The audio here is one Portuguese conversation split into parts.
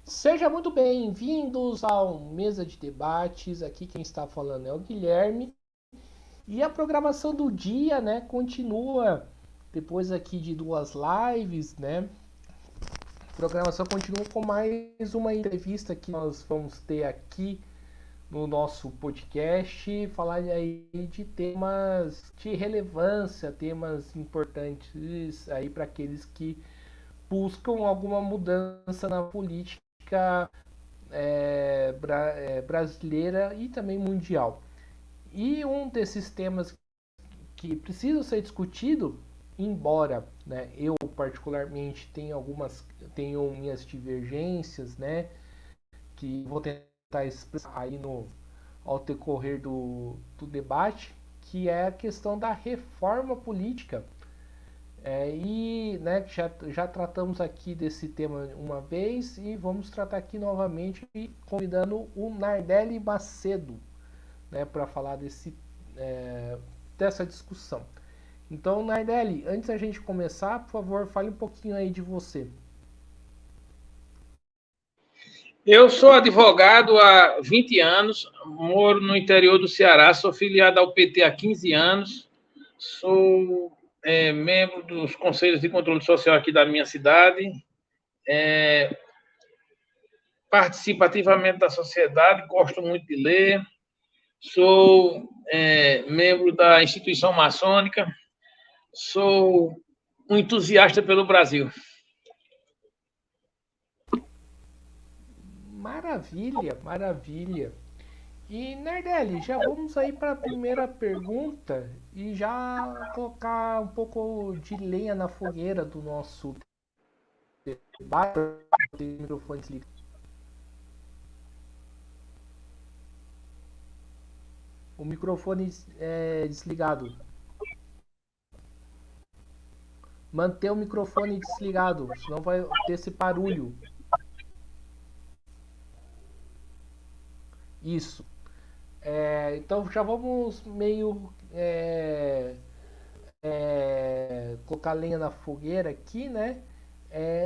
Seja muito bem-vindos ao Mesa de Debates. Aqui quem está falando é o Guilherme. E a programação do dia, né, continua depois aqui de duas lives, né? A programação continua com mais uma entrevista que nós vamos ter aqui no nosso podcast, falar aí de temas de relevância, temas importantes aí para aqueles que buscam alguma mudança na política brasileira e também mundial. E um desses temas que precisam ser discutido, embora, né, eu particularmente tenho minhas divergências, né, que vou tentar expressar aí no ao decorrer do debate, que é a questão da reforma política. E já tratamos aqui desse tema uma vez e vamos tratar aqui novamente convidando o Nardelli Macedo, né, para falar dessa discussão. Então, Nardelli, antes da gente começar, por favor, fale um pouquinho aí de você. Eu sou advogado há 20 anos, moro no interior do Ceará, sou filiado ao PT há 15 anos, sou membro dos conselhos de controle social aqui da minha cidade, participo ativamente da sociedade, gosto muito de ler, sou membro da instituição maçônica, sou um entusiasta pelo Brasil. Maravilha, maravilha. E Nardelli, já vamos aí para a primeira pergunta e já colocar um pouco de lenha na fogueira do nosso debate. Microfone desligado. O microfone é desligado. Manter o microfone desligado, senão vai ter esse barulho. Isso. Então já vamos meio colocar lenha na fogueira aqui, né?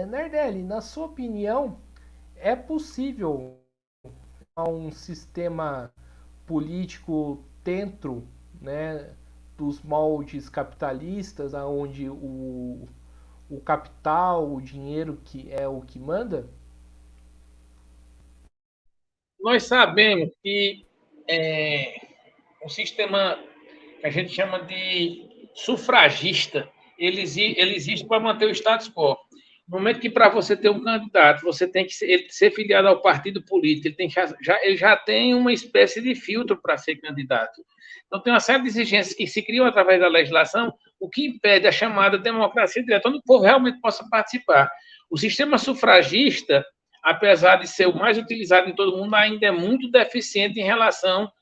Nardelli, na sua opinião, é possível um sistema político dentro, né, dos moldes capitalistas, onde o capital, o dinheiro que é o que manda? Nós sabemos que o sistema que a gente chama de sufragista, ele existe para manter o status quo. No momento que para você ter um candidato, você tem que ser filiado ao partido político, ele já tem uma espécie de filtro para ser candidato. Então, tem uma série de exigências que se criam através da legislação, o que impede a chamada democracia direta, onde o povo realmente possa participar. O sistema sufragista, apesar de ser o mais utilizado em todo mundo, ainda é muito deficiente em relação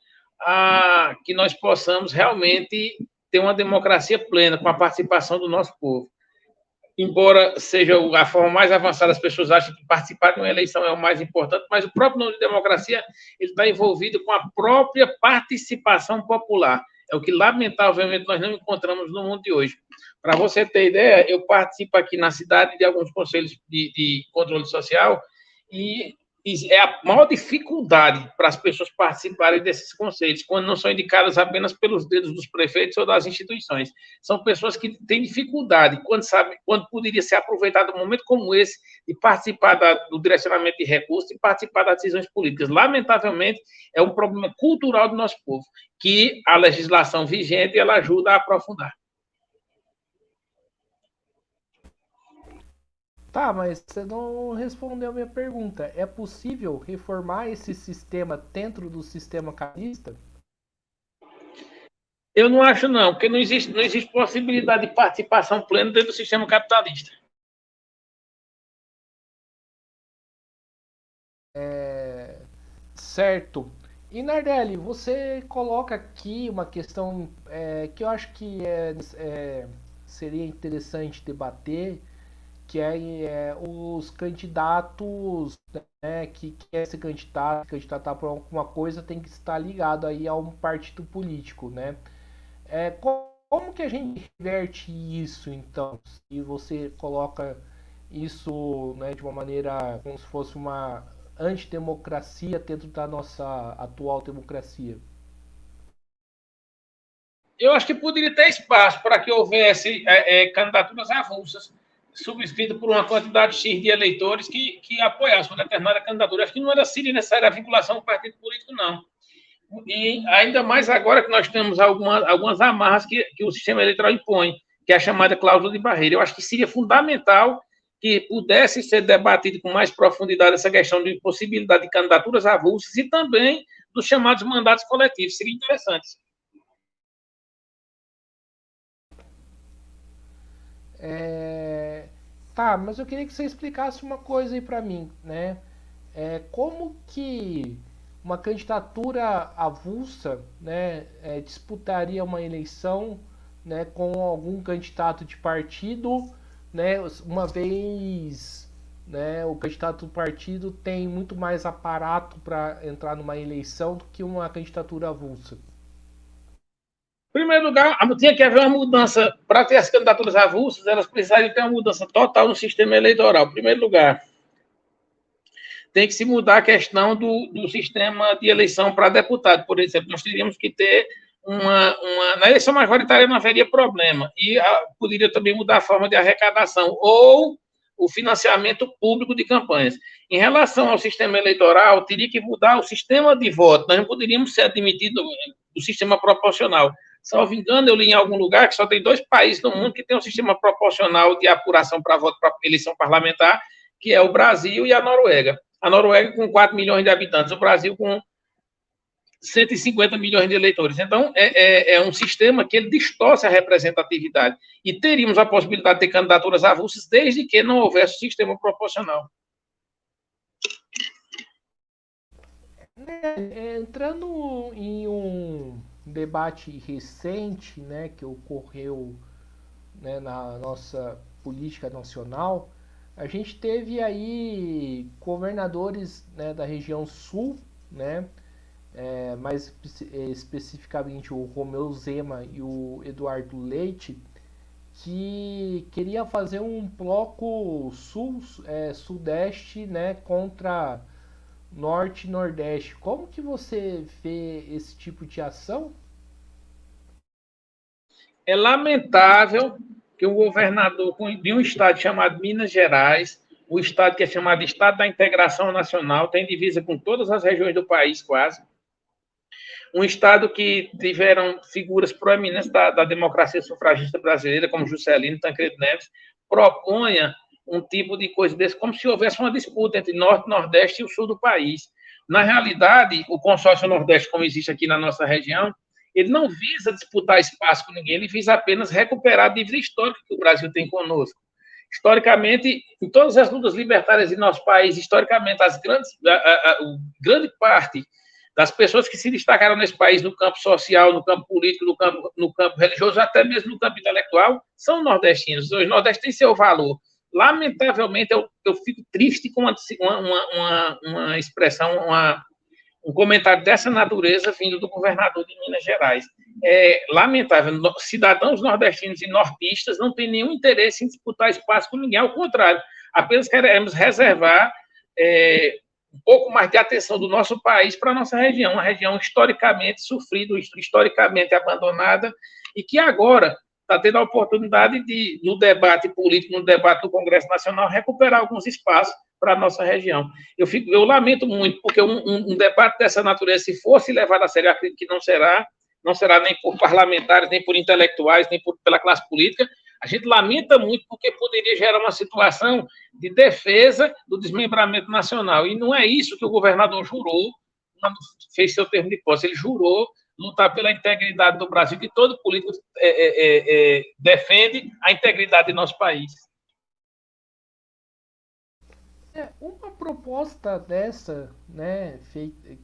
a que nós possamos realmente ter uma democracia plena com a participação do nosso povo. Embora seja a forma mais avançada, as pessoas acham que participar de uma eleição é o mais importante, mas o próprio nome de democracia ele está envolvido com a própria participação popular. É o que, lamentavelmente, nós não encontramos no mundo de hoje. Para você ter ideia, eu participo aqui na cidade de alguns conselhos de controle social e é a maior dificuldade para as pessoas participarem desses conselhos, quando não são indicadas apenas pelos dedos dos prefeitos ou das instituições. São pessoas que têm dificuldade, quando poderia ser aproveitado um momento como esse, de participar do direcionamento de recursos e participar das decisões políticas. Lamentavelmente, é um problema cultural do nosso povo, que a legislação vigente ela ajuda a aprofundar. Tá, mas você não respondeu a minha pergunta. É possível reformar esse sistema dentro do sistema capitalista? Eu não acho, não, porque não existe possibilidade de participação plena dentro do sistema capitalista. Certo. E Nardelli, você coloca aqui uma questão que eu acho que seria interessante debater, que os candidatos, né, que quer ser candidatar por alguma coisa, tem que estar ligado aí a um partido político, né? Como que a gente reverte isso, então? Se você coloca isso, né, de uma maneira como se fosse uma antidemocracia dentro da nossa atual democracia? Eu acho que poderia ter espaço para que houvesse candidaturas avulsas, subscritas por uma quantidade X de eleitores que apoiassem uma determinada candidatura. Acho que não era seria necessária a vinculação ao partido político, não. E ainda mais agora que nós temos algumas amarras que o sistema eleitoral impõe, que é a chamada cláusula de barreira. Eu acho que seria fundamental que pudesse ser debatido com mais profundidade essa questão de possibilidade de candidaturas avulsas e também dos chamados mandatos coletivos. Seria interessante. Tá, mas eu queria que você explicasse uma coisa aí para mim, né? Como que uma candidatura avulsa, né, disputaria uma eleição, né, com algum candidato de partido, né, uma vez, né, o candidato do partido tem muito mais aparato para entrar numa eleição do que uma candidatura avulsa. Em primeiro lugar, tinha que haver uma mudança, para ter as candidaturas avulsas, elas precisariam ter uma mudança total no sistema eleitoral. Em primeiro lugar, tem que se mudar a questão do sistema de eleição para deputado, por exemplo. Nós teríamos que ter na eleição majoritária não haveria problema, e poderia também mudar a forma de arrecadação, ou o financiamento público de campanhas. Em relação ao sistema eleitoral, teria que mudar o sistema de voto, nós não poderíamos ser admitidos do sistema proporcional. Salvo engano, eu li em algum lugar que só tem 2 países no mundo que tem um sistema proporcional de apuração para voto para eleição parlamentar, que é o Brasil e a Noruega. A Noruega com 4 milhões de habitantes, o Brasil com 150 milhões de eleitores. Então, é um sistema que ele distorce a representatividade. E teríamos a possibilidade de ter candidaturas avulsas desde que não houvesse sistema proporcional. Entrando em um debate recente, né, que ocorreu, né, na nossa política nacional, a gente teve aí governadores, né, da região sul, né, mais especificamente o Romeu Zema e o Eduardo Leite, que queria fazer um bloco sudeste, né, contra norte e nordeste. Como que você vê esse tipo de ação? É lamentável que o governador de um estado chamado Minas Gerais, o estado que é chamado Estado da Integração Nacional, tem divisa com todas as regiões do país, quase. Um estado que tiveram figuras proeminentes da democracia sufragista brasileira, como Juscelino, Tancredo Neves, proponha um tipo de coisa desse, como se houvesse uma disputa entre Norte, Nordeste e o Sul do país. Na realidade, o consórcio Nordeste, como existe aqui na nossa região, ele não visa disputar espaço com ninguém, ele visa apenas recuperar a dívida histórica que o Brasil tem conosco. Historicamente, em todas as lutas libertárias de nosso país, historicamente, grande parte das pessoas que se destacaram nesse país no campo social, no campo político, no campo religioso, até mesmo no campo intelectual, são nordestinos. Os nordestinos têm seu valor. Lamentavelmente, eu fico triste com uma expressão, um comentário dessa natureza vindo do governador de Minas Gerais. É lamentável. Cidadãos nordestinos e nortistas não têm nenhum interesse em disputar espaço com ninguém. Ao contrário, apenas queremos reservar um pouco mais de atenção do nosso país para a nossa região, uma região historicamente sofrida, historicamente abandonada, e que agora está tendo a oportunidade de, no debate político, no debate do Congresso Nacional, recuperar alguns espaços para a nossa região. Eu lamento muito, porque um debate dessa natureza, se fosse levado a sério, acredito que não será nem por parlamentares, nem por intelectuais, nem pela classe política. A gente lamenta muito porque poderia gerar uma situação de defesa do desmembramento nacional. E não é isso que o governador jurou quando fez seu termo de posse. Ele jurou lutar pela integridade do Brasil, que todo político defende a integridade do nosso país. Uma proposta dessa, né,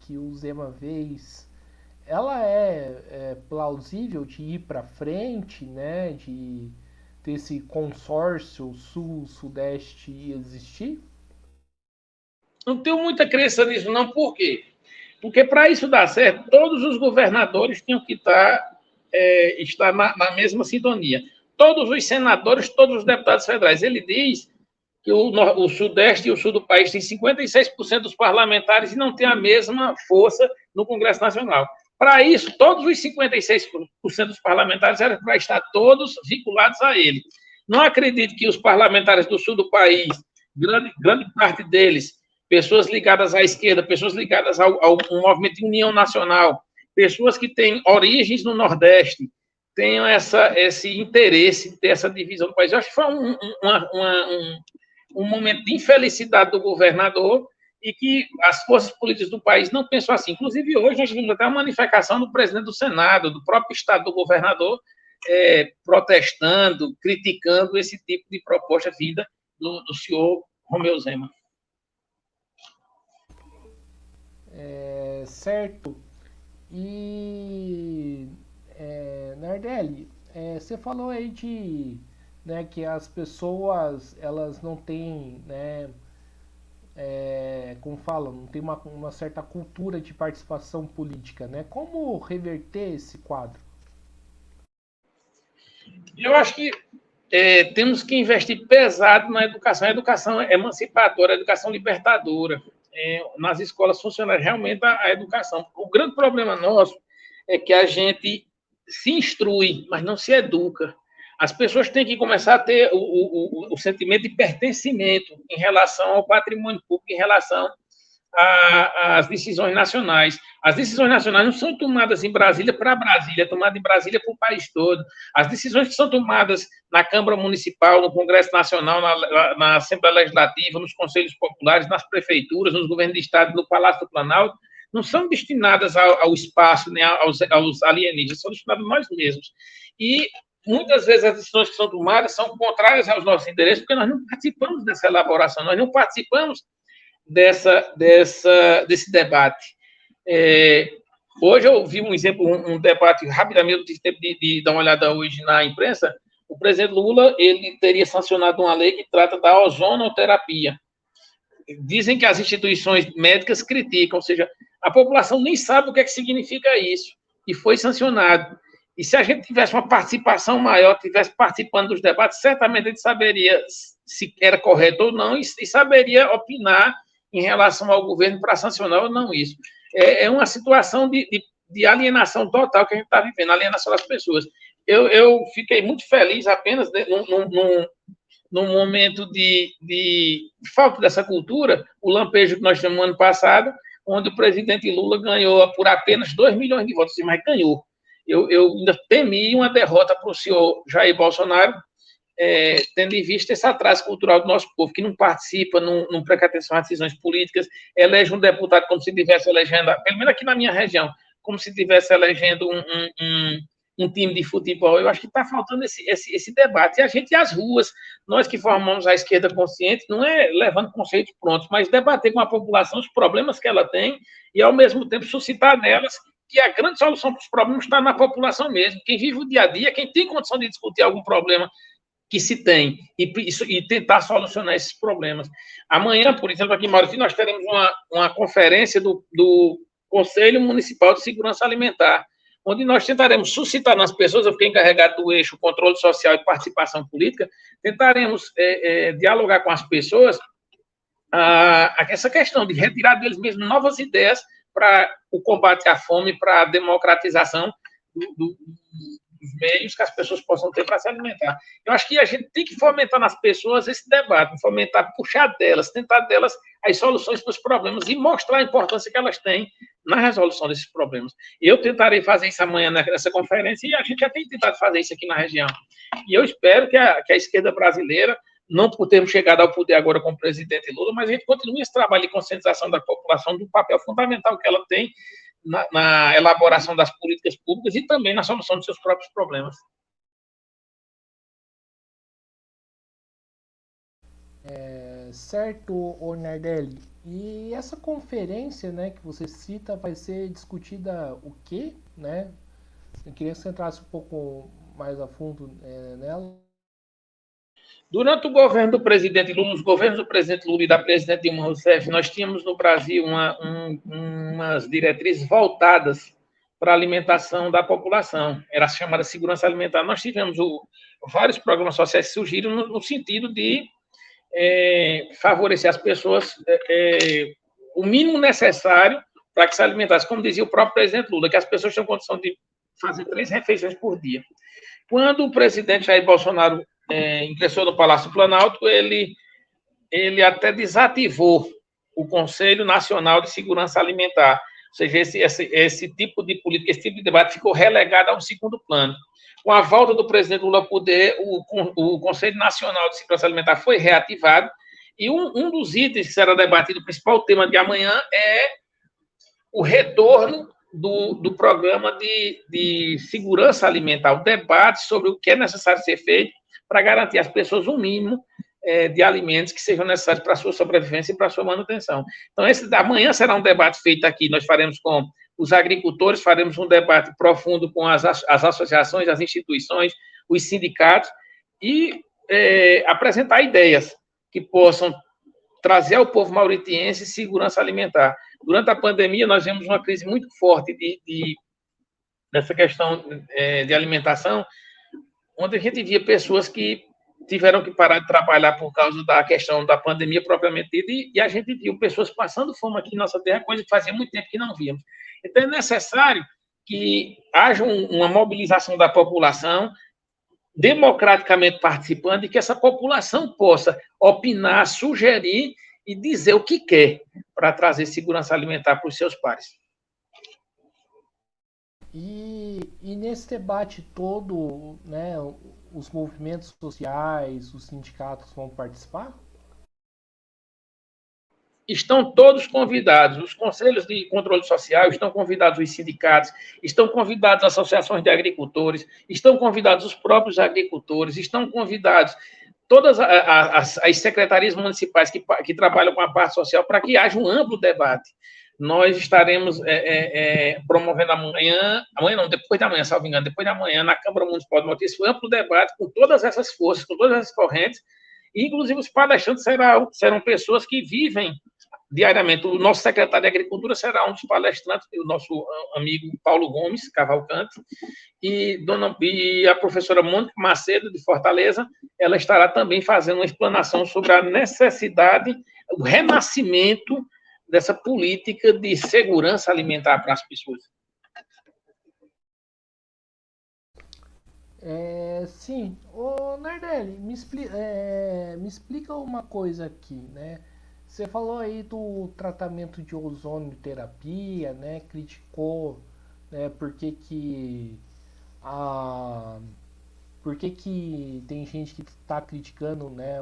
que o Zema fez, ela é plausível de ir para frente, né, de desse consórcio sul-sudeste existir? Não tenho muita crença nisso, não. Por quê? Porque para isso dar certo, todos os governadores tinham que estar na mesma sintonia. Todos os senadores, todos os deputados federais. Ele diz que o Sudeste e o Sul do país têm 56% dos parlamentares e não tem a mesma força no Congresso Nacional. Para isso, todos os 56% dos parlamentares eram para estar todos vinculados a ele. Não acredito que os parlamentares do Sul do país, grande parte deles, pessoas ligadas à esquerda, pessoas ligadas ao movimento de união nacional, pessoas que têm origens no Nordeste, tenham esse interesse de ter essa divisão do país. Eu acho que foi um momento de infelicidade do governador e que as forças políticas do país não pensam assim. Inclusive, hoje nós vimos até uma manifestação do presidente do Senado, do próprio estado do governador, protestando, criticando esse tipo de proposta vinda do senhor Romeu Zema. Certo. E, Nardelli, você falou aí de, né, que as pessoas elas não têm, né, como falam, não tem uma certa cultura de participação política, né? Como reverter esse quadro? Eu acho que temos que investir pesado na educação. A educação emancipadora, a educação libertadora. Nas escolas funcionar realmente a educação. O grande problema nosso é que a gente se instrui, mas não se educa. As pessoas têm que começar a ter o sentimento de pertencimento em relação ao patrimônio público, em relação às decisões nacionais. As decisões nacionais não são tomadas em Brasília para Brasília, é tomada em Brasília para o país todo. As decisões que são tomadas na Câmara Municipal, no Congresso Nacional, na Assembleia Legislativa, nos Conselhos Populares, nas prefeituras, nos governos de Estado, no Palácio do Planalto, não são destinadas ao espaço, nem aos alienígenas, são destinadas a nós mesmos. E muitas vezes as decisões que são tomadas são contrárias aos nossos interesses, porque nós não participamos dessa elaboração, nós não participamos desse debate. Hoje eu vi um exemplo, um debate rapidamente, eu tive tempo de dar uma olhada hoje na imprensa. O presidente Lula ele teria sancionado uma lei que trata da ozonoterapia. Dizem que as instituições médicas criticam, ou seja, a população nem sabe o que significa isso, e foi sancionado. E se a gente tivesse uma participação maior, tivesse participando dos debates, certamente a gente saberia se era correto ou não, e saberia opinar em relação ao governo para sancionar ou não isso. É uma situação de alienação total que a gente está vivendo, alienação das pessoas. Eu fiquei muito feliz apenas num momento de falta dessa cultura, o lampejo que nós tivemos no ano passado, onde o presidente Lula ganhou por apenas 2 milhões de votos, mas ganhou. Eu ainda temi uma derrota para o senhor Jair Bolsonaro, tendo em vista esse atraso cultural do nosso povo, que não participa, não presta atenção às decisões políticas, elege um deputado como se estivesse elegendo, pelo menos aqui na minha região, como se estivesse elegendo um time de futebol. Eu acho que está faltando esse debate. E a gente, as ruas, nós que formamos a esquerda consciente, não é levando conceitos prontos, mas debater com a população os problemas que ela tem e, ao mesmo tempo, suscitar nelas que a grande solução para os problemas está na população mesmo. Quem vive o dia a dia, quem tem condição de discutir algum problema que se tem e tentar solucionar esses problemas. Amanhã, por exemplo, aqui em Maurici, nós teremos uma conferência do Conselho Municipal de Segurança Alimentar, onde nós tentaremos suscitar nas pessoas, eu fiquei encarregado do eixo controle social e participação política, tentaremos dialogar com as pessoas essa questão de retirar deles mesmos novas ideias para o combate à fome, para a democratização dos meios que as pessoas possam ter para se alimentar. Eu acho que a gente tem que fomentar nas pessoas esse debate, fomentar, puxar delas, tentar delas as soluções para os problemas e mostrar a importância que elas têm na resolução desses problemas. Eu tentarei fazer isso amanhã nessa conferência e a gente já tem tentado fazer isso aqui na região. E eu espero que a esquerda brasileira, não por termos chegado ao poder agora com o presidente Lula, mas a gente continue esse trabalho de conscientização da população do papel fundamental que ela tem na elaboração das políticas públicas e também na solução dos seus próprios problemas. Certo, Nardelli. E essa conferência, né, que você cita, vai ser discutida o quê, né? Eu queria que você entrasse um pouco mais a fundo nela. Durante o governo do presidente Lula, nos governos do presidente Lula e da presidente Dilma Rousseff, nós tínhamos no Brasil umas diretrizes voltadas para a alimentação da população. Era chamada segurança alimentar. Nós tivemos vários programas sociais que surgiram no sentido de favorecer as pessoas o mínimo necessário para que se alimentassem. Como dizia o próprio presidente Lula, que as pessoas têm condição de fazer 3 refeições por dia. Quando o presidente Jair Bolsonaro ingressou no Palácio Planalto, ele até desativou o Conselho Nacional de Segurança Alimentar. Ou seja, esse tipo de política, esse tipo de debate ficou relegado a um segundo plano. Com a volta do presidente Lula ao poder, o Conselho Nacional de Segurança Alimentar foi reativado, e um dos itens que será debatido, o principal tema de amanhã, é o retorno do programa de segurança alimentar, o debate sobre o que é necessário ser feito para garantir às pessoas um mínimo de alimentos que sejam necessários para a sua sobrevivência e para a sua manutenção. Então, amanhã será um debate feito aqui, nós faremos com os agricultores, faremos um debate profundo com as associações, as instituições, os sindicatos, e apresentar ideias que possam trazer ao povo mauritiense segurança alimentar. Durante a pandemia, nós vimos uma crise muito forte dessa questão de alimentação, onde a gente via pessoas que tiveram que parar de trabalhar por causa da questão da pandemia propriamente dita, e a gente viu pessoas passando fome aqui em nossa terra, coisa que fazia muito tempo que não víamos. Então, é necessário que haja uma mobilização da população, democraticamente participando, e que essa população possa opinar, sugerir e dizer o que quer para trazer segurança alimentar para os seus pares. E nesse debate todo, né, os movimentos sociais, os sindicatos vão participar? Estão todos convidados, os conselhos de controle social, estão convidados os sindicatos, estão convidados as associações de agricultores, estão convidados os próprios agricultores, estão convidados todas as secretarias municipais que trabalham com a parte social, para que haja um amplo debate. Nós estaremos promovendo amanhã não, depois da manhã, salvo engano, depois da manhã, na Câmara Municipal de Maurício, um amplo debate com todas essas forças, com todas essas correntes, e inclusive os palestrantes serão pessoas que vivem diariamente. O nosso secretário de Agricultura será um dos palestrantes, o nosso amigo Paulo Gomes Cavalcante, e a professora Mônica Macedo, de Fortaleza, ela estará também fazendo uma explanação sobre a necessidade, o renascimento dessa política de segurança alimentar para as pessoas. Sim. Ô, Nardelli, me explica uma coisa aqui, né? Você falou aí do tratamento de ozonioterapia, né? Criticou, né, por que tem gente que está criticando, né,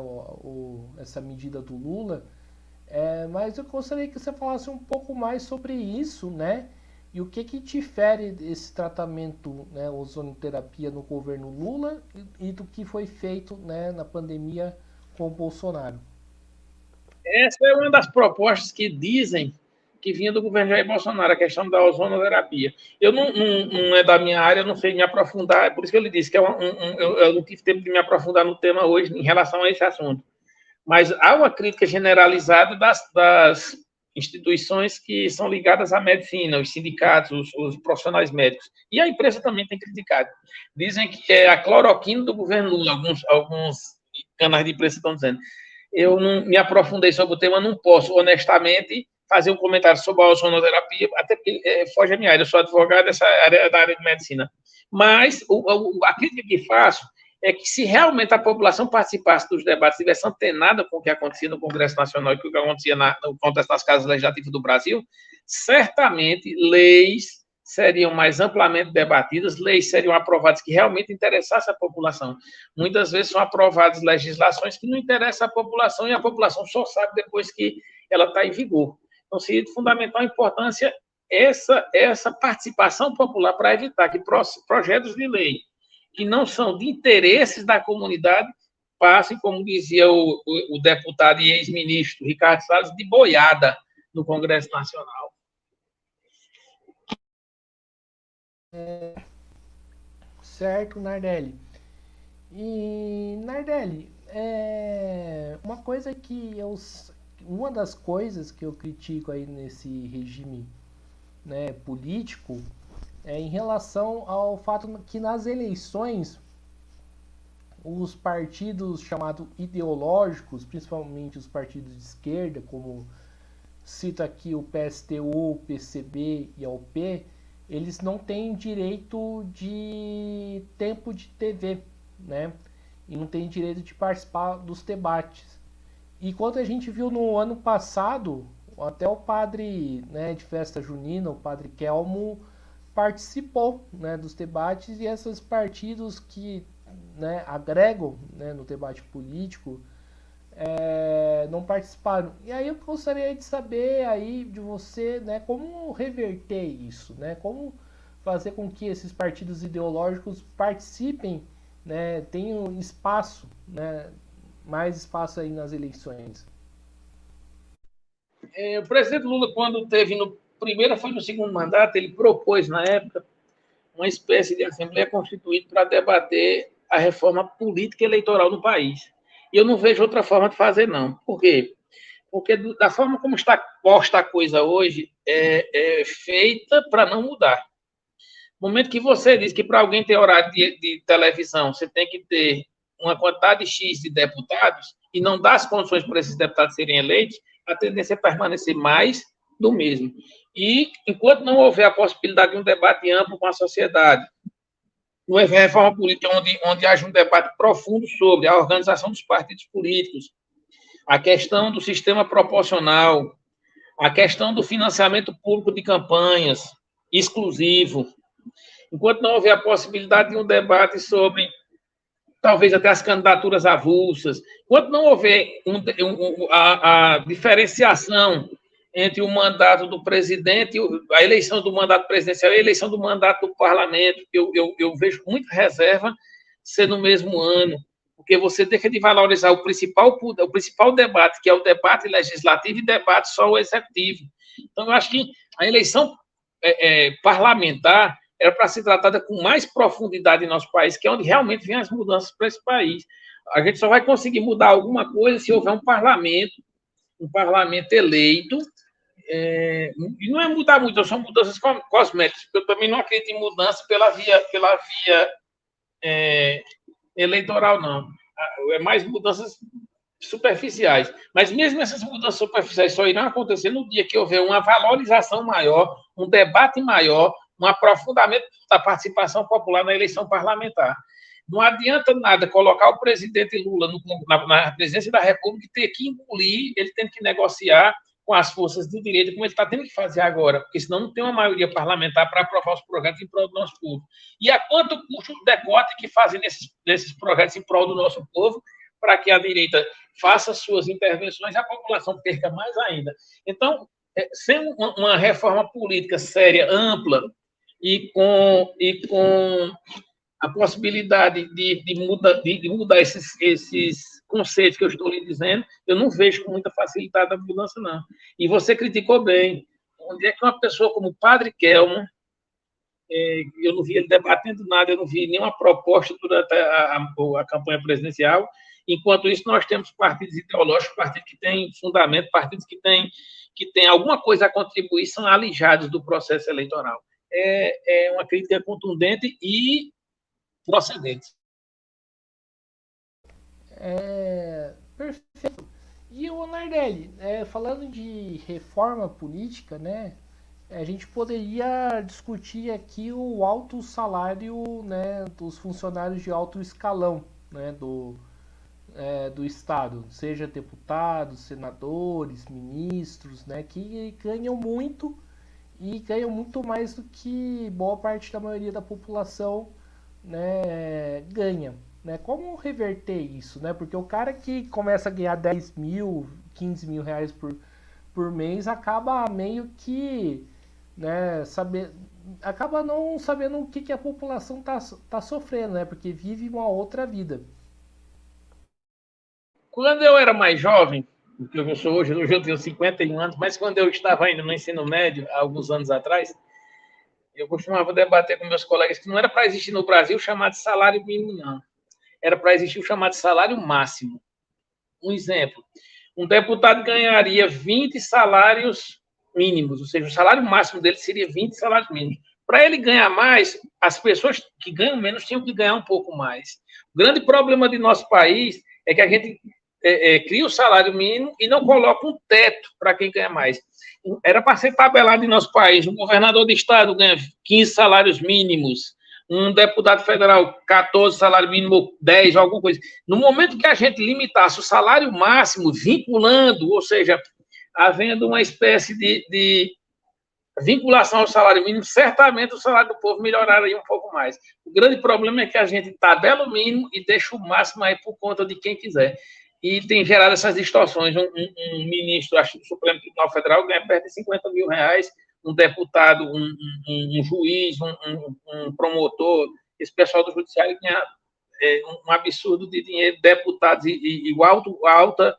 essa medida do Lula. Mas eu gostaria que você falasse um pouco mais sobre isso, né? E o que difere esse tratamento, né, ozonioterapia no governo Lula e do que foi feito, né, na pandemia com o Bolsonaro? Essa é uma das propostas que dizem que vinha do governo Jair Bolsonaro, a questão da ozonoterapia. Eu não é da minha área, eu não sei me aprofundar, por isso que eu lhe disse que eu não tive tempo de me aprofundar no tema hoje em relação a esse assunto. Mas há uma crítica generalizada das instituições que são ligadas à medicina, os sindicatos, os profissionais médicos. E a imprensa também tem criticado. Dizem que é a cloroquina do governo Lula, alguns canais de imprensa estão dizendo. Eu não me aprofundei sobre o tema, não posso, honestamente, fazer um comentário sobre a ozonoterapia, até porque foge a minha área, eu sou advogado dessa área, da área de medicina. Mas a crítica que faço é que, se realmente a população participasse dos debates, estivesse antenada com o que acontecia no Congresso Nacional e com o que acontecia no contexto das casas legislativas do Brasil, certamente leis seriam mais amplamente debatidas, leis seriam aprovadas que realmente interessassem a população. Muitas vezes são aprovadas legislações que não interessam a população, e a população só sabe depois que ela está em vigor. Então, seria de fundamental importância essa participação popular para evitar que projetos de lei que não são de interesses da comunidade passem, como dizia o deputado e ex-ministro Ricardo Salles, de boiada no Congresso Nacional. Certo, Nardelli. E, Nardelli, uma das coisas que eu critico aí nesse regime, né, político, em relação ao fato que nas eleições os partidos chamados ideológicos, principalmente os partidos de esquerda, como cito aqui o PSTU, o PCB e a UP, eles não têm direito de tempo de TV, né? E não têm direito de participar dos debates. E quando a gente viu no ano passado, até o padre, né, de festa junina, o padre Kelmo, participou, né, dos debates, e esses partidos que, né, agregam, né, no debate político não participaram. E aí eu gostaria de saber aí de você, né, como reverter isso, né, como fazer com que esses partidos ideológicos participem, né, tenham espaço, né, mais espaço aí nas eleições. O presidente Lula, quando teve no primeiro, foi no segundo mandato, ele propôs, na época, uma espécie de Assembleia Constituinte para debater a reforma política e eleitoral no país. E eu não vejo outra forma de fazer, não. Por quê? Porque da forma como está posta a coisa hoje, é feita para não mudar. No momento que você diz que para alguém ter horário de televisão, você tem que ter uma quantidade X de deputados e não dá as condições para esses deputados serem eleitos, a tendência é permanecer mais do mesmo. E enquanto não houver a possibilidade de um debate amplo com a sociedade, não houver reforma política onde haja um debate profundo sobre a organização dos partidos políticos, a questão do sistema proporcional, a questão do financiamento público de campanhas exclusivo, enquanto não houver a possibilidade de um debate sobre talvez até as candidaturas avulsas, enquanto não houver a diferenciação entre o mandato do presidente, a eleição do mandato presidencial e a eleição do mandato do parlamento, eu vejo muita reserva ser no mesmo ano, porque você deixa de valorizar o principal debate, que é o debate legislativo e debate só o executivo. Então, eu acho que a eleição parlamentar era para ser tratada com mais profundidade em nosso país, que é onde realmente vêm as mudanças para esse país. A gente só vai conseguir mudar alguma coisa se houver um parlamento eleito, e não é mudar muito, são mudanças cosméticas, porque eu também não acredito em mudança pela via eleitoral, não. É mais mudanças superficiais. Mas mesmo essas mudanças superficiais só irão acontecer no dia que houver uma valorização maior, um debate maior, um aprofundamento da participação popular na eleição parlamentar. Não adianta nada colocar o presidente Lula na presidência da República e ter que engolir, ele tem que negociar com as forças de direita, como ele está tendo que fazer agora, porque senão não tem uma maioria parlamentar para aprovar os projetos em prol do nosso povo. E a quanto custa o decote que fazem nesses projetos em prol do nosso povo, para que a direita faça suas intervenções e a população perca mais ainda. Então, sem uma reforma política séria, ampla, e com a possibilidade de mudar esses conceitos que eu estou lhe dizendo, eu não vejo com muita facilidade a mudança, não. E você criticou bem. Onde é que uma pessoa como o padre Kelmo, eu não vi ele debatendo nada, eu não vi nenhuma proposta durante a campanha presidencial. Enquanto isso, nós temos partidos ideológicos, partidos que têm fundamento, partidos que têm alguma coisa a contribuir, são alijados do processo eleitoral. É uma crítica contundente e procedente. Perfeito. E o Nardelli, falando de reforma política, né, a gente poderia discutir aqui o alto salário, né, dos funcionários de alto escalão, né, do Estado, seja deputados, senadores, ministros, né, que ganham muito e ganham muito mais do que boa parte da maioria da população, né, ganha. Né? Como reverter isso? Né? Porque o cara que começa a ganhar 10 mil, 15 mil reais por mês acaba meio que, né, acaba não sabendo o que a população tá sofrendo, né? Porque vive uma outra vida. Quando eu era mais jovem, do que eu sou hoje eu tenho 51 anos, mas quando eu estava ainda no ensino médio, há alguns anos atrás, eu costumava debater com meus colegas que não era para existir no Brasil o chamado salário mínimo, não. Era para existir o chamado salário máximo. Um exemplo, um deputado ganharia 20 salários mínimos, ou seja, o salário máximo dele seria 20 salários mínimos. Para ele ganhar mais, as pessoas que ganham menos tinham que ganhar um pouco mais. O grande problema de nosso país é que a gente cria o salário mínimo e não coloca um teto para quem ganha mais. Era para ser tabelado em nosso país. Um governador de estado ganha 15 salários mínimos, um deputado federal 14 salário mínimo, 10, alguma coisa. No momento que a gente limitasse o salário máximo, vinculando, ou seja, havendo uma espécie de vinculação ao salário mínimo, certamente o salário do povo melhoraria um pouco mais. O grande problema é que a gente tabela o mínimo e deixa o máximo aí por conta de quem quiser. E tem gerado essas distorções. Um ministro, acho, do Supremo Tribunal Federal ganha perto de 50 mil reais, um deputado, um juiz, um promotor, esse pessoal do judiciário ganha um absurdo de dinheiro, deputados e a alta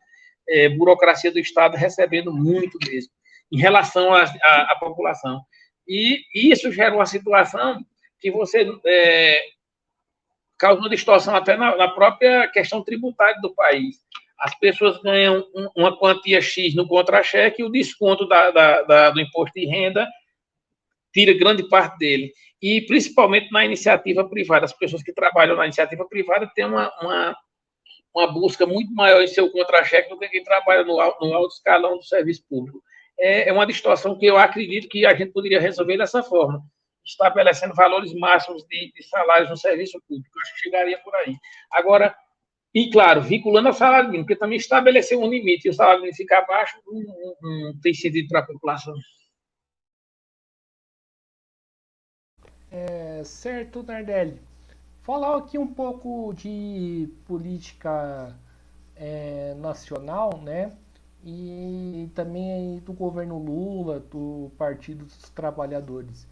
burocracia do Estado recebendo muito mesmo, em relação à população. E isso gera uma situação que você causa uma distorção até na própria questão tributária do país. As pessoas ganham uma quantia X no contra-cheque e o desconto do imposto de renda tira grande parte dele. E, principalmente, na iniciativa privada. As pessoas que trabalham na iniciativa privada têm uma busca muito maior em seu contra-cheque do que quem trabalha no alto escalão do serviço público. É uma distorção que eu acredito que a gente poderia resolver dessa forma, estabelecendo valores máximos de salários no serviço público. Eu acho que chegaria por aí. Agora, e, claro, vinculando ao salário mínimo, porque também estabelecer um limite e o salário mínimo ficar abaixo não tem sentido para a população. Certo, Nardelli. Falar aqui um pouco de política nacional, né? E também do governo Lula, do Partido dos Trabalhadores.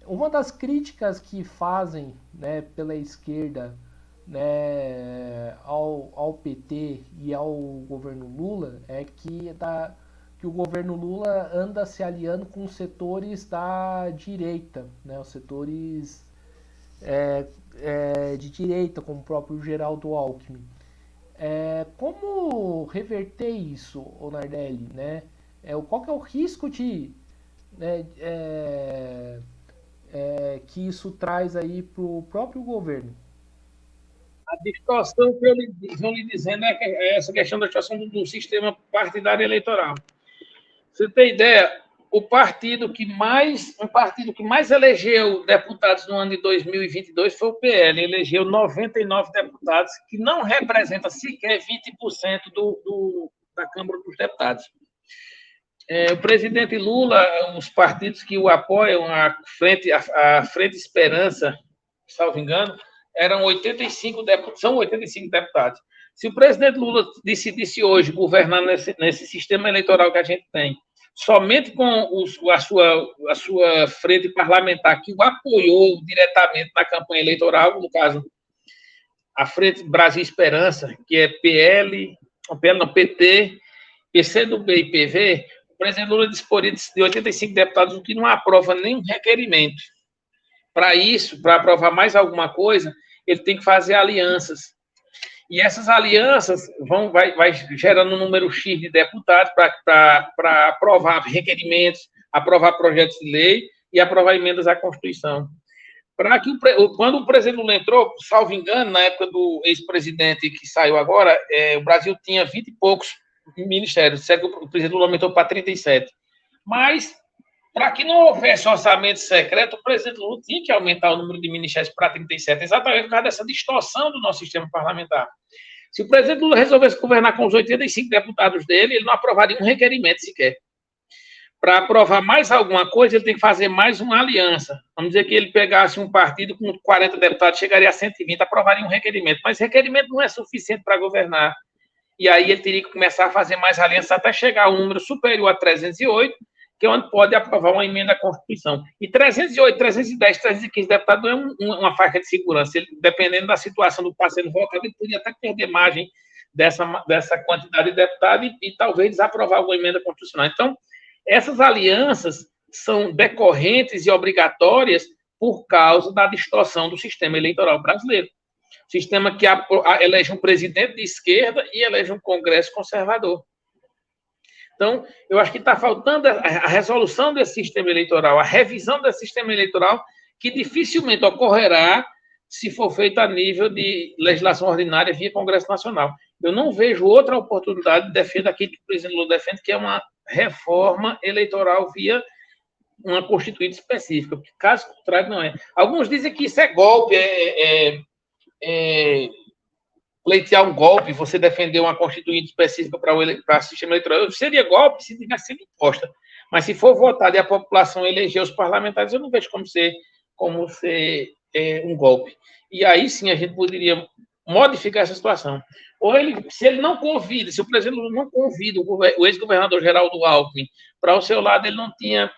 Uma das críticas que fazem, né, pela esquerda, né, ao PT e ao governo Lula é que o governo Lula anda se aliando com os setores da direita, né, os setores de direita, como o próprio Geraldo Alckmin. Como reverter isso, Nardelli, né? Qual que é o risco de, né, que isso traz aí para o próprio governo? A distorção que eu lhe dizendo é essa questão da distorção do sistema partidário eleitoral. Você tem ideia? Um partido que mais elegeu deputados no ano de 2022 foi o PL, elegeu 99 deputados, que não representa sequer 20% da Câmara dos Deputados. O presidente Lula, os partidos que o apoiam, a Frente Esperança, salvo engano, são 85 deputados. Se o presidente Lula decidisse hoje governar nesse sistema eleitoral que a gente tem, somente com a sua frente parlamentar, que o apoiou diretamente na campanha eleitoral, no caso, a Frente Brasil Esperança, que é PT, PCdoB e PV, o presidente Lula disporia de 85 deputados, o que não aprova nenhum requerimento. Para isso, para aprovar mais alguma coisa, ele tem que fazer alianças. E essas alianças vai gerando um número X de deputados para aprovar requerimentos, aprovar projetos de lei e aprovar emendas à Constituição. Para que quando o presidente Lula entrou, salvo engano, na época do ex-presidente que saiu agora, o Brasil tinha 20 e poucos ministérios, certo? O presidente Lula aumentou para 37. Mas, para que não houvesse orçamento secreto, o presidente Lula tinha que aumentar o número de ministérios para 37, exatamente por causa dessa distorção do nosso sistema parlamentar. Se o presidente Lula resolvesse governar com os 85 deputados dele, ele não aprovaria um requerimento sequer. Para aprovar mais alguma coisa, ele tem que fazer mais uma aliança. Vamos dizer que ele pegasse um partido com 40 deputados, chegaria a 120, aprovaria um requerimento. Mas requerimento não é suficiente para governar. E aí ele teria que começar a fazer mais alianças até chegar a um número superior a 308, que é onde pode aprovar uma emenda à Constituição. E 308, 310, 315 deputados não é uma faixa de segurança. Ele, dependendo da situação do parceiro votado, ele podia até perder margem dessa quantidade de deputados e talvez desaprovar alguma emenda constitucional. Então, essas alianças são decorrentes e obrigatórias por causa da distorção do sistema eleitoral brasileiro. Sistema que elege um presidente de esquerda e elege um Congresso conservador. Então, eu acho que está faltando a resolução desse sistema eleitoral, a revisão desse sistema eleitoral, que dificilmente ocorrerá se for feito a nível de legislação ordinária via Congresso Nacional. Eu não vejo outra oportunidade, defendo aquilo que o presidente Lula defende, que é uma reforma eleitoral via uma Constituinte específica, porque caso contrário não é. Alguns dizem que isso é golpe, pleitear um golpe, você defender uma Constituinte específica para o sistema eleitoral. Seria golpe se tivesse sido imposta. Mas se for votado e a população eleger os parlamentares, eu não vejo como ser um golpe. E aí sim a gente poderia modificar essa situação. Ou se ele não convida, se o presidente Lula não convida o ex-governador Geraldo Alckmin para o seu lado, ele não tinha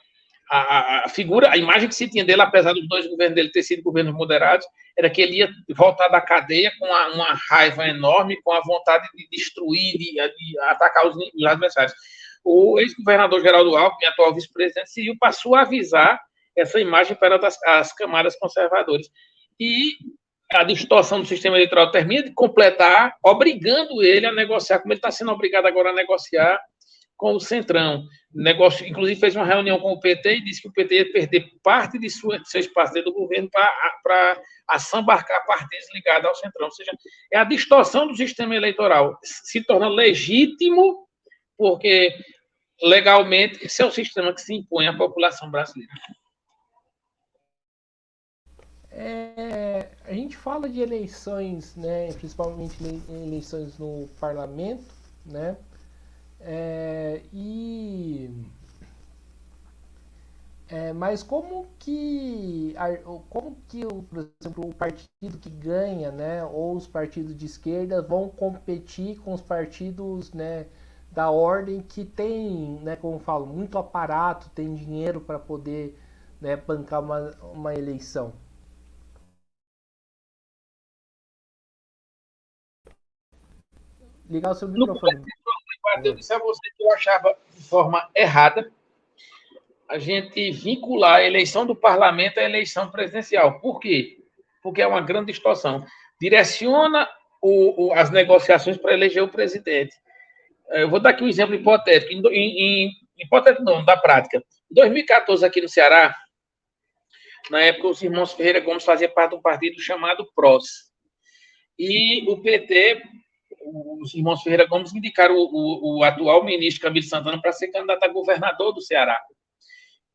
a figura, a imagem que se tinha dele, apesar dos dois governos dele ter sido governos moderados, era que ele ia voltar da cadeia com uma raiva enorme, com a vontade de destruir, de atacar os adversários. O ex-governador Geraldo Alckmin, atual vice-presidente, seguiu para suavizar essa imagem para as camadas conservadoras. E a distorção do sistema eleitoral termina de completar, obrigando ele a negociar, como ele está sendo obrigado agora a negociar com o Centrão. Inclusive fez uma reunião com o PT e disse que o PT ia perder parte de seu espaço dentro do governo para assambarcar partidos ligados ao Centrão. Ou seja, é a distorção do sistema eleitoral. Se torna legítimo, porque legalmente esse é o sistema que se impõe à população brasileira. A gente fala de eleições, né, principalmente eleições no parlamento, né, mas como que, por exemplo, o partido que ganha, né, ou os partidos de esquerda vão competir com os partidos, né, da ordem que tem, né, como eu falo, muito aparato, tem dinheiro para poder, né, bancar uma eleição? Ligar o seu microfone. Eu disse a você que eu achava de forma errada a gente vincular a eleição do parlamento à eleição presidencial. Por quê? Porque é uma grande distorção. Direciona as negociações para eleger o presidente. Eu vou dar aqui um exemplo hipotético. Hipotético não, da prática. Em 2014, aqui no Ceará, na época, os irmãos Ferreira Gomes faziam parte de um partido chamado PROS. E o PT, os irmãos Ferreira Gomes indicaram o atual ministro Camilo Santana para ser candidato a governador do Ceará.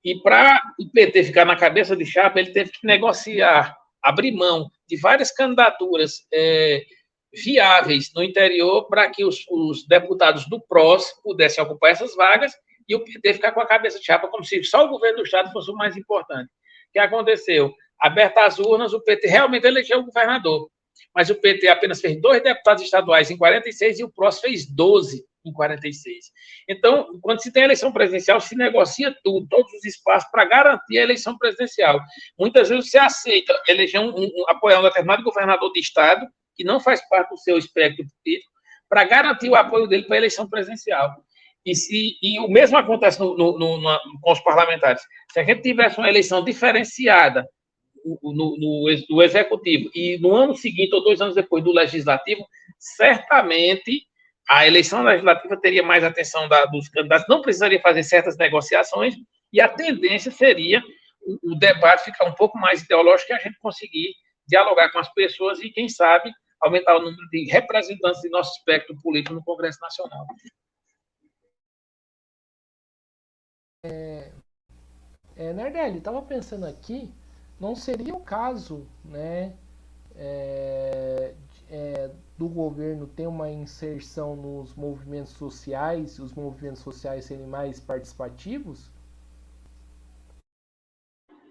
E para o PT ficar na cabeça de chapa, ele teve que negociar, abrir mão de várias candidaturas viáveis no interior para que os deputados do PROS pudessem ocupar essas vagas e o PT ficar com a cabeça de chapa como se só o governo do Estado fosse o mais importante. O que aconteceu? Abertas as urnas, o PT realmente elegeu o governador, mas o PT apenas fez 2 deputados estaduais em 46 e o PROS fez 12 em 46. Então, quando se tem eleição presidencial, se negocia tudo, todos os espaços para garantir a eleição presidencial. Muitas vezes se aceita eleger apoiar um determinado governador de estado que não faz parte do seu espectro político para garantir o apoio dele para a eleição presidencial. E o mesmo acontece com os parlamentares. Se a gente tivesse uma eleição diferenciada no executivo e no ano seguinte ou 2 anos depois do legislativo, certamente a eleição legislativa teria mais atenção dos candidatos, não precisaria fazer certas negociações e a tendência seria o debate ficar um pouco mais ideológico e a gente conseguir dialogar com as pessoas e, quem sabe, aumentar o número de representantes de nosso espectro político no Congresso Nacional. Nardelli, estava pensando aqui, não seria o caso, né, do governo ter uma inserção nos movimentos sociais, os movimentos sociais serem mais participativos?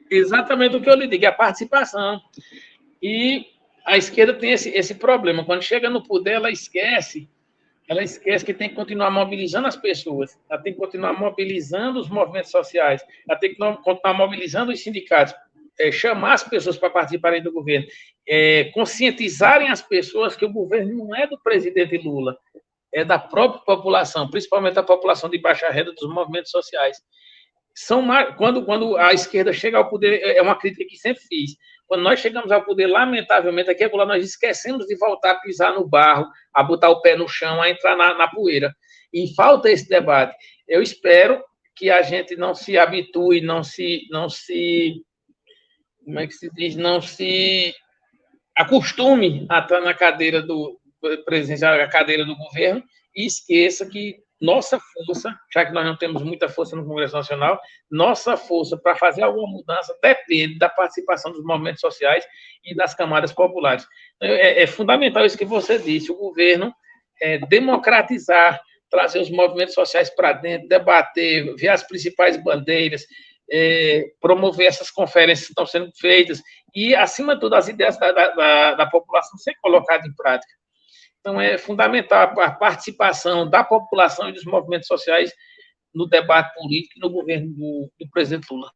Exatamente o que eu lhe digo, é a participação. E a esquerda tem esse problema. Quando chega no poder, ela esquece que tem que continuar mobilizando as pessoas, ela tem que continuar mobilizando os movimentos sociais, ela tem que continuar mobilizando os sindicatos, chamar as pessoas para participarem do governo, conscientizarem as pessoas que o governo não é do presidente Lula, é da própria população, principalmente a população de baixa renda dos movimentos sociais. Quando a esquerda chega ao poder, é uma crítica que sempre fiz, quando nós chegamos ao poder, lamentavelmente, aqui agora nós esquecemos de voltar a pisar no barro, a botar o pé no chão, a entrar na poeira. e falta esse debate. Eu espero que a gente não se habitue, como é que se diz, não se acostume a estar na cadeira do presidencial, a cadeira do governo, e esqueça que nossa força, já que nós não temos muita força no Congresso Nacional, nossa força para fazer alguma mudança depende da participação dos movimentos sociais e das camadas populares. É fundamental isso que você disse, o governo democratizar, trazer os movimentos sociais para dentro, debater, ver as principais bandeiras, promover essas conferências que estão sendo feitas e, acima de tudo, as ideias da população ser colocadas em prática. Então, é fundamental a participação da população e dos movimentos sociais no debate político e no governo do presidente Lula.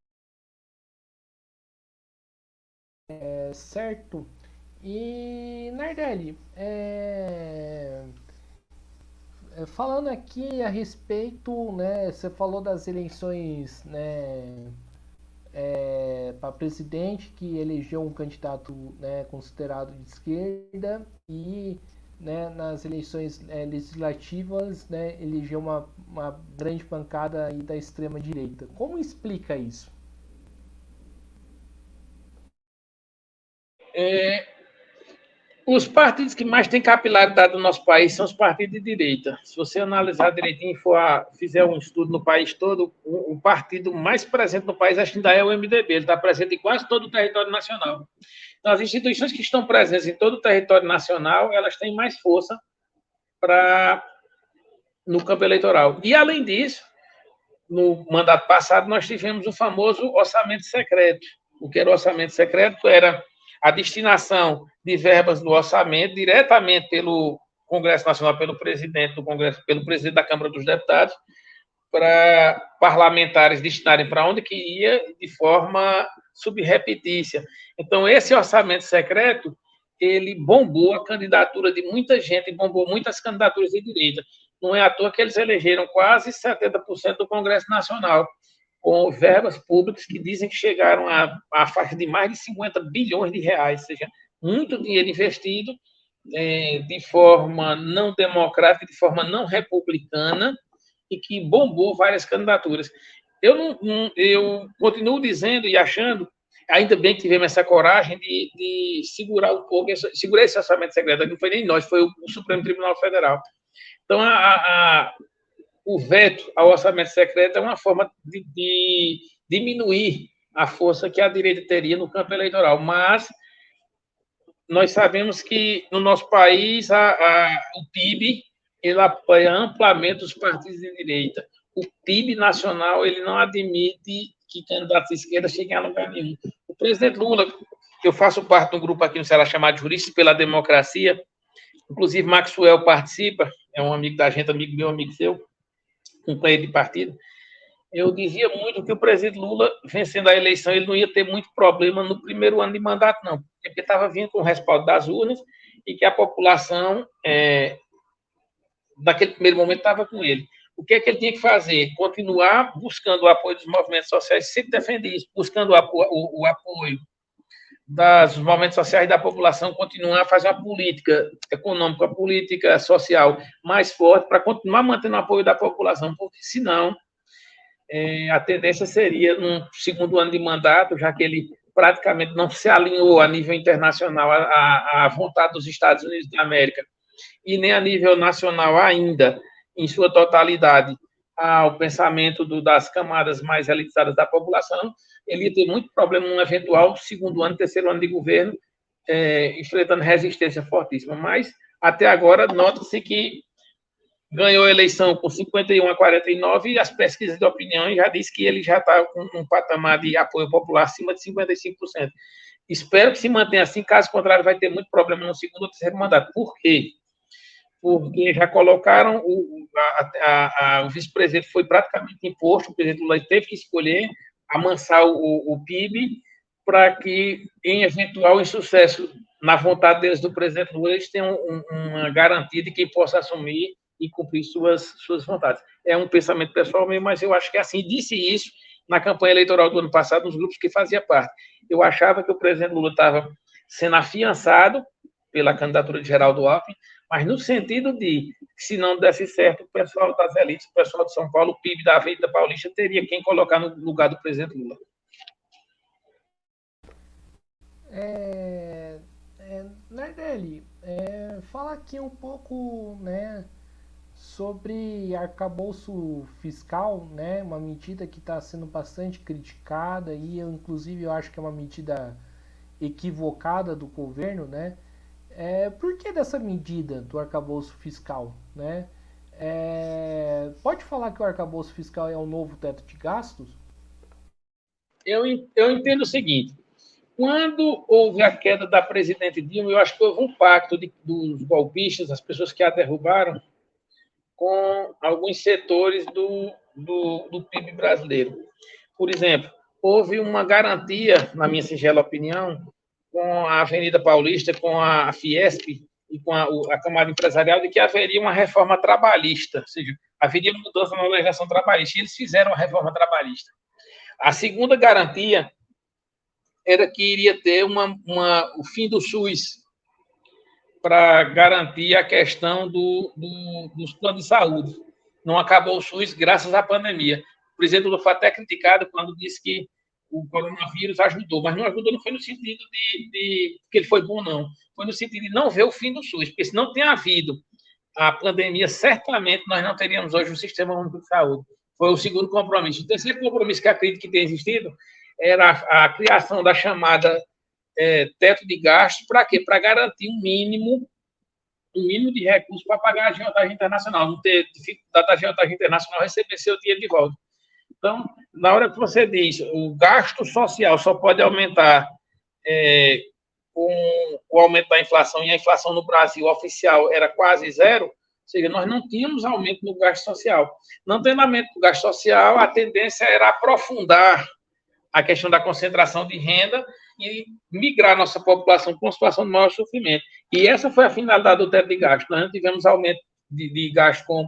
Certo. E, Nardelli, falando aqui a respeito, né, você falou das eleições, né, para presidente, que elegeu um candidato, né, considerado de esquerda, e, né, nas eleições legislativas, né, elegeu uma grande pancada aí da extrema direita. Como explica isso? Os partidos que mais têm capilaridade no nosso país são os partidos de direita. Se você analisar direitinho e fizer um estudo no país todo, o partido mais presente no país acho que ainda é o MDB. Ele está presente em quase todo o território nacional. Então, as instituições que estão presentes em todo o território nacional, elas têm mais força no campo eleitoral. E, além disso, no mandato passado, nós tivemos o famoso orçamento secreto. O que era o orçamento secreto era a destinação de verbas do orçamento diretamente pelo Congresso Nacional, pelo presidente do Congresso, pelo presidente da Câmara dos Deputados, para parlamentares destinarem para onde que ia de forma subrepetícia. Então, esse orçamento secreto, ele bombou a candidatura de muita gente, bombou muitas candidaturas de direita. Não é à toa que eles elegeram quase 70% do Congresso Nacional, com verbas públicas que dizem que chegaram à faixa de mais de 50 bilhões de reais, ou seja, muito dinheiro investido de forma não democrática, de forma não republicana, e que bombou várias candidaturas. Eu continuo dizendo e achando, ainda bem que tivemos essa coragem de segurar um pouco, segurar esse orçamento secreto, não foi nem nós, foi o Supremo Tribunal Federal. Então, o veto ao orçamento secreto é uma forma de diminuir a força que a direita teria no campo eleitoral, mas nós sabemos que no nosso país o PIB ele apoia amplamente os partidos de direita. O PIB nacional ele não admite que candidatos de esquerda cheguem a lugar nenhum. O presidente Lula, eu faço parte de um grupo aqui no Ceará chamado Juristas pela Democracia, inclusive Maxwell participa, é um amigo da gente, amigo meu, amigo seu, companheiro de partido. Eu dizia muito que o presidente Lula, vencendo a eleição, ele não ia ter muito problema no primeiro ano de mandato, não, porque estava vindo com o respaldo das urnas e que a população, naquele primeiro momento, estava com ele. O que é que ele tinha que fazer? Continuar buscando o apoio dos movimentos sociais, sempre defender isso, buscando o apoio dos movimentos sociais da população, continuar a fazer uma política econômica, uma política social mais forte para continuar mantendo o apoio da população, porque senão a tendência seria, num segundo ano de mandato, já que ele praticamente não se alinhou a nível internacional à vontade dos Estados Unidos da América e nem a nível nacional ainda, em sua totalidade, ao pensamento das camadas mais elitizadas da população, ele ia ter muito problema num eventual segundo ano, terceiro ano de governo, enfrentando resistência fortíssima. Mas, até agora, nota-se que ganhou a eleição com 51 a 49 e as pesquisas de opinião já diz que ele já está com um patamar de apoio popular acima de 55%. Espero que se mantenha assim, caso contrário vai ter muito problema no segundo ou terceiro mandato. Por quê? Porque já colocaram o vice-presidente foi praticamente imposto, o presidente Lula teve que escolher amansar o PIB para que, em eventual insucesso na vontade deles do presidente Lula, eles tenham uma garantia de quem possa assumir e cumprir suas vontades. É um pensamento pessoal meu, mas eu acho que é assim. Disse isso na campanha eleitoral do ano passado, nos grupos que fazia parte. Eu achava que o presidente Lula estava sendo afiançado pela candidatura de Geraldo Alckmin, mas no sentido de, se não desse certo, o pessoal das elites, o pessoal de São Paulo, o PIB da Avenida Paulista, teria quem colocar no lugar do presidente Lula. Nardelli, fala aqui um pouco, né, sobre arcabouço fiscal, né, uma medida que está sendo bastante criticada e inclusive eu acho que é uma medida equivocada do governo, né? Por que dessa medida do arcabouço fiscal, né? Pode falar que o arcabouço fiscal é um novo teto de gastos? Eu entendo o seguinte: quando houve a queda da presidente Dilma, eu acho que houve um pacto dos golpistas, as pessoas que a derrubaram, com alguns setores do PIB brasileiro. Por exemplo, houve uma garantia, na minha singela opinião, com a Avenida Paulista, com a Fiesp e com a Câmara Empresarial, de que haveria uma reforma trabalhista, ou seja, haveria mudança na legislação trabalhista, e eles fizeram a reforma trabalhista. A segunda garantia era que iria ter o fim do SUS para garantir a questão dos planos de saúde. Não acabou o SUS graças à pandemia. O presidente Lula foi até criticado quando disse que o coronavírus ajudou, mas não ajudou, não foi no sentido de que ele foi bom, não. Foi no sentido de não ver o fim do SUS, porque se não tem havido a pandemia, certamente nós não teríamos hoje um sistema único de saúde. Foi o segundo compromisso. O terceiro compromisso que acredito que tenha existido era a criação da chamada teto de gastos, para quê? Para garantir um mínimo de recursos para pagar a agiotagem internacional, não ter dificuldade da agiotagem internacional receber seu dinheiro de volta. Então, na hora que você diz o gasto social só pode aumentar com o aumento da inflação, e a inflação no Brasil oficial era quase zero, ou seja, nós não tínhamos aumento no gasto social. Não tendo aumento do gasto social, a tendência era aprofundar a questão da concentração de renda e migrar nossa população para uma situação de maior sofrimento. E essa foi a finalidade do teto de gasto. Nós não tivemos aumento de gasto com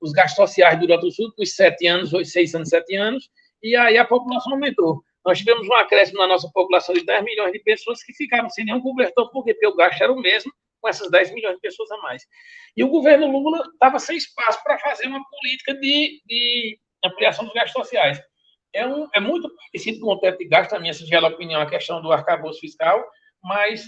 os gastos sociais durante os últimos 7 anos, 6 anos, 7 anos, e aí a população aumentou. Nós tivemos um acréscimo na nossa população de 10 milhões de pessoas que ficaram sem nenhum cobertor. Por quê? Porque o gasto era o mesmo, com essas 10 milhões de pessoas a mais. E o governo Lula estava sem espaço para fazer uma política de ampliação dos gastos sociais. É muito parecido com o teto de gasto, na minha singela opinião, a questão do arcabouço fiscal, mas,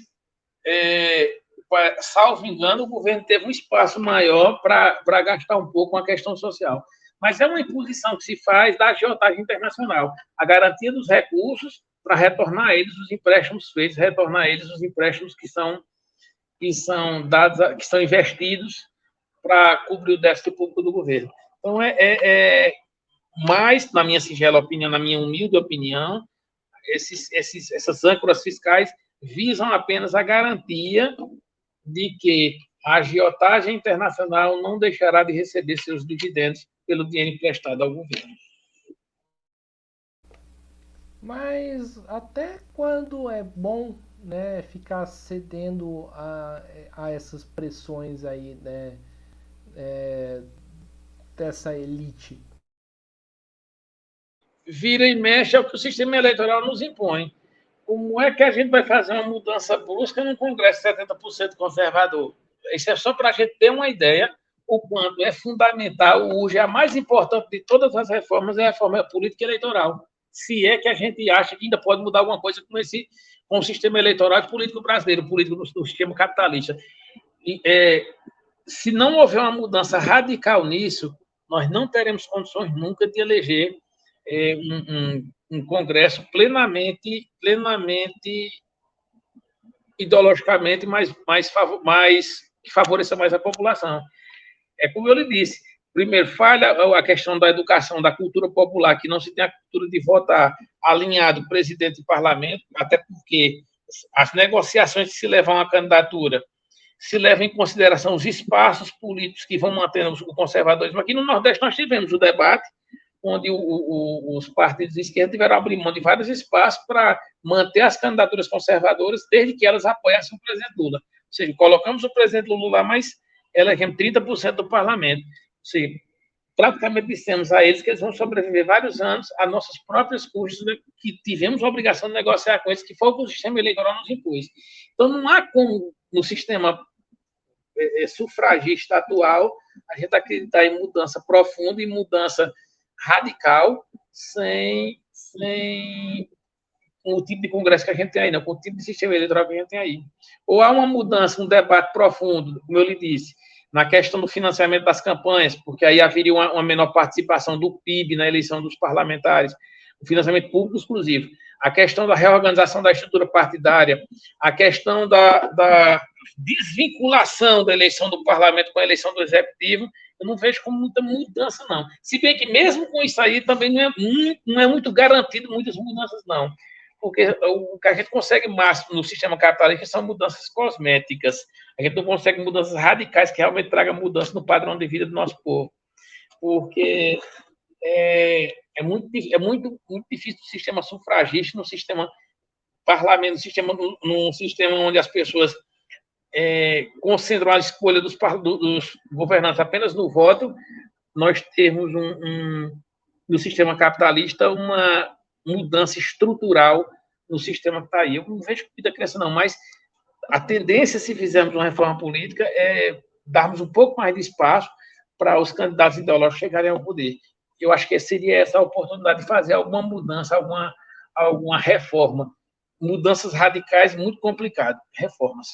salvo engano, o governo teve um espaço maior para gastar um pouco com a questão social. Mas é uma imposição que se faz da agiotagem internacional, a garantia dos recursos para retornar a eles os empréstimos feitos, retornar a eles os empréstimos que são dados, que são investidos para cobrir o déficit público do governo. Então, mas, na minha singela opinião, na minha humilde opinião, essas âncoras fiscais visam apenas a garantia de que a agiotagem internacional não deixará de receber seus dividendos pelo dinheiro emprestado ao governo. Mas até quando é bom, né, ficar cedendo a essas pressões aí, né, dessa elite? Vira e mexe é o que o sistema eleitoral nos impõe. Como é que a gente vai fazer uma mudança brusca num Congresso 70% conservador? Isso é só para a gente ter uma ideia o quanto é fundamental. Hoje, a mais importante de todas as reformas é a reforma política eleitoral. Se é que a gente acha que ainda pode mudar alguma coisa com o sistema eleitoral e político brasileiro, político do sistema capitalista. Se não houver uma mudança radical nisso, nós não teremos condições nunca de eleger um Congresso plenamente ideologicamente que favoreça mais a população. É como eu lhe disse, primeiro, falha a questão da educação, da cultura popular, que não se tem a cultura de votar alinhado presidente e parlamento, até porque as negociações que se levam à candidatura se levam em consideração os espaços políticos que vão manter o conservadorismo. Aqui no Nordeste nós tivemos o debate onde os partidos de esquerda tiveram a abrir mão de vários espaços para manter as candidaturas conservadoras, desde que elas apoiassem o presidente Lula. Ou seja, colocamos o presidente Lula lá, mas elegemos 30% do parlamento. Ou seja, praticamente dissemos a eles que eles vão sobreviver vários anos a nossas próprias custas, né, que tivemos a obrigação de negociar com eles, que foi o que o sistema eleitoral nos impôs. Então, não há como no sistema sufragista atual, a gente acredita em mudança profunda e mudança radical, sem com o tipo de congresso que a gente tem aí, não, com o tipo de sistema eleitoral que a gente tem aí. Ou há uma mudança, um debate profundo, como eu lhe disse, na questão do financiamento das campanhas, porque aí haveria uma menor participação do PIB na eleição dos parlamentares, o financiamento público exclusivo, a questão da reorganização da estrutura partidária, a questão da desvinculação da eleição do parlamento com a eleição do executivo, eu não vejo como muita mudança, não. Se bem que mesmo com isso aí também não é muito garantido muitas mudanças, não. Porque o que a gente consegue mais no sistema capitalista são mudanças cosméticas. A gente não consegue mudanças radicais que realmente tragam mudança no padrão de vida do nosso povo. Porque muito difícil o sistema sufragista, no sistema parlamento, num sistema onde as pessoas concentram a escolha dos governantes apenas no voto, nós temos no sistema capitalista uma mudança estrutural no sistema que está aí. Eu não vejo muita crescimento, não, mas a tendência, se fizermos uma reforma política, é darmos um pouco mais de espaço para os candidatos ideológicos chegarem ao poder. Eu acho que seria essa a oportunidade de fazer alguma mudança, alguma reforma. Mudanças radicais muito complicadas, reformas.